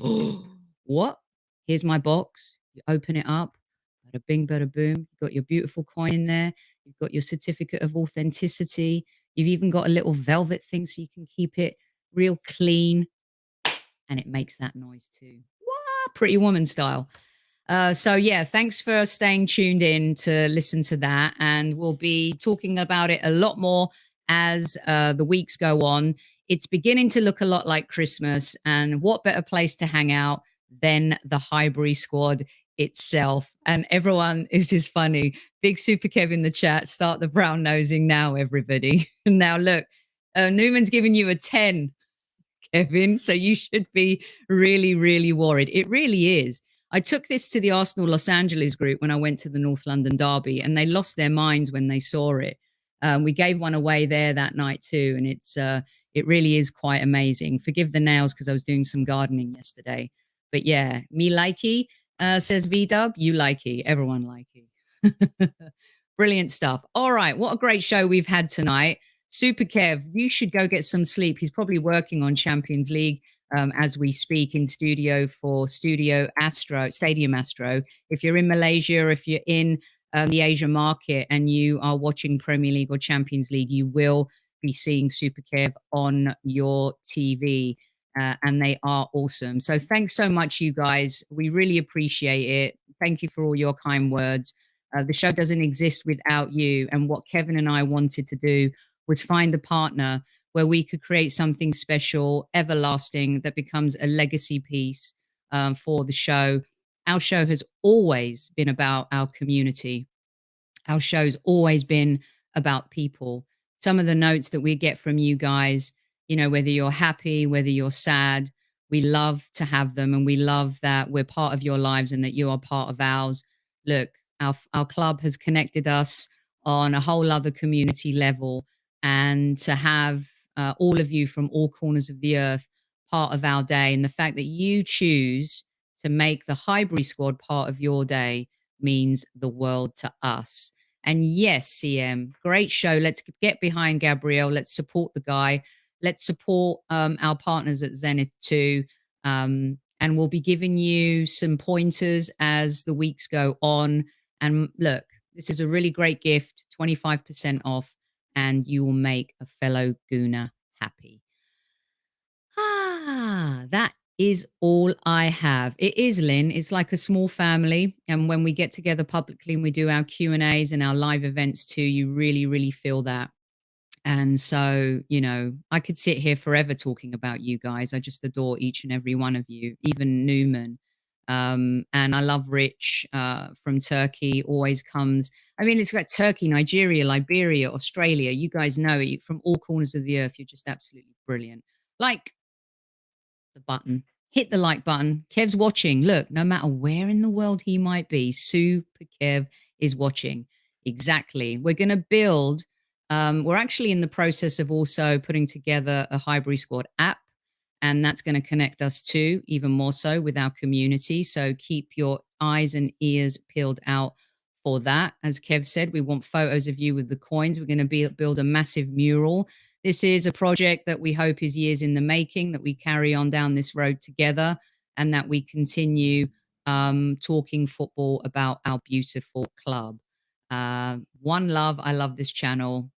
What? Here's my box. You open it up. Bada bing, bada boom. You've got your beautiful coin in there. You've got your certificate of authenticity. You've even got a little velvet thing so you can keep it real clean. And it makes that noise too. Wah, Pretty Woman style. So yeah, thanks for staying tuned in to listen to that. And we'll be talking about it a lot more as the weeks go on. It's beginning to look a lot like Christmas. And what better place to hang out than the Highbury squad itself? And everyone, this is funny. Big Super Kev in the chat. Start the brown nosing now, everybody. Now look, Newman's giving you a 10, Kevin. So you should be really, really worried. It really is. I took this to the Arsenal Los Angeles group when I went to the North London derby, and they lost their minds when they saw it. We gave one away there that night too, and it really is quite amazing. Forgive the nails because I was doing some gardening yesterday. But yeah, me likey, says V-Dub. You likey. Everyone likey. Brilliant stuff. All right, what a great show we've had tonight. Super Kev, you should go get some sleep. He's probably working on Champions League as we speak in studio for Stadium Astro. If you're in Malaysia, if you're in the Asia market and you are watching Premier League or Champions League, you will be seeing Super Kev on your TV. And they are awesome. So thanks so much, you guys. We really appreciate it. Thank you for all your kind words. The show doesn't exist without you. And what Kevin and I wanted to do was find a partner where we could create something special, everlasting, that becomes a legacy piece for the show. Our show has always been about our community. Our show's always been about people. Some of the notes that we get from you guys, you know, whether you're happy, whether you're sad, we love to have them, and we love that we're part of your lives and that you are part of ours. Look, our club has connected us on a whole other community level, and to have all of you from all corners of the earth part of our day, and the fact that you choose to make the Highbury squad part of your day means the world to us. And yes, CM, great show. Let's get behind Gabriel. Let's support the guy. Let's support our partners at Zenith too. And we'll be giving you some pointers as the weeks go on. And look, this is a really great gift, 25% off. And you will make a fellow Gooner happy. That is all I have. It is, Lynn. It's like a small family. And when we get together publicly and we do our Q&As and our live events too, you really, really feel that. And so, you know, I could sit here forever talking about you guys. I just adore each and every one of you, even Newman. And I love Rich from Turkey, always comes. I mean, it's like Turkey, Nigeria, Liberia, Australia. You guys know it from all corners of the earth. You're just absolutely brilliant. Like the button, hit the like button. Kev's watching. Look, no matter where in the world he might be, Super Kev is watching. Exactly. We're going to build. We're actually in the process of also putting together a Highbury Squad app. And that's going to connect us too, even more so with our community. So keep your eyes and ears peeled out for that. As Kev said, we want photos of you with the coins. We're going to build a massive mural. This is a project that we hope is years in the making, that we carry on down this road together, and that we continue talking football about our beautiful club. One love. I love this channel.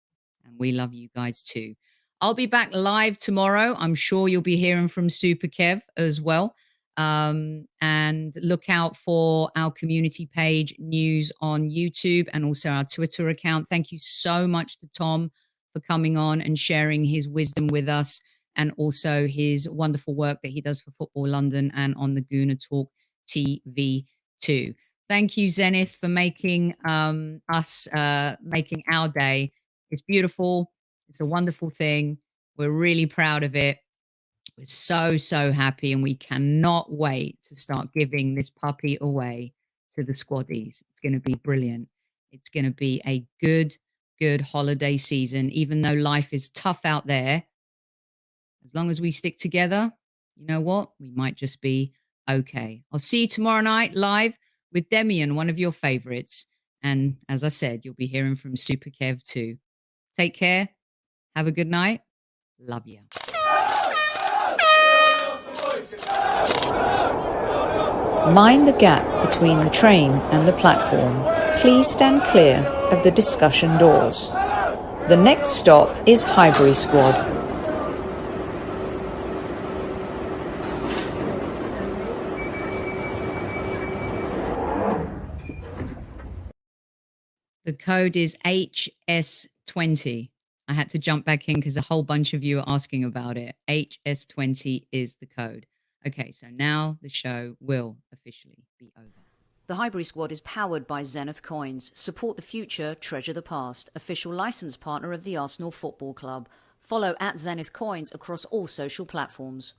And we love you guys too. I'll be back live tomorrow. I'm sure you'll be hearing from Super Kev as well. And look out for our community page news on YouTube and also our Twitter account. Thank you so much to Tom for coming on and sharing his wisdom with us, and also his wonderful work that he does for Football London and on the Gooner Talk TV too. Thank you, Zenith, for making making our day. It's beautiful. It's a wonderful thing. We're really proud of it. We're so, so happy, and we cannot wait to start giving this puppy away to the squaddies. It's going to be brilliant. It's going to be a good, good holiday season, even though life is tough out there. As long as we stick together, you know what? We might just be okay. I'll see you tomorrow night live with Demian, one of your favorites. And as I said, you'll be hearing from Super Kev too. Take care. Have a good night. Love you. Mind the gap between the train and the platform. Please stand clear of the discussion doors. The next stop is Highbury Squad. The code is HS20. I had to jump back in because a whole bunch of you are asking about it. HS20 is the code. Okay, so now the show will officially be over. The Highbury Squad is powered by Zenith Coins. Support the future, treasure the past. Official licence partner of the Arsenal Football Club. Follow @Zenith Coins across all social platforms.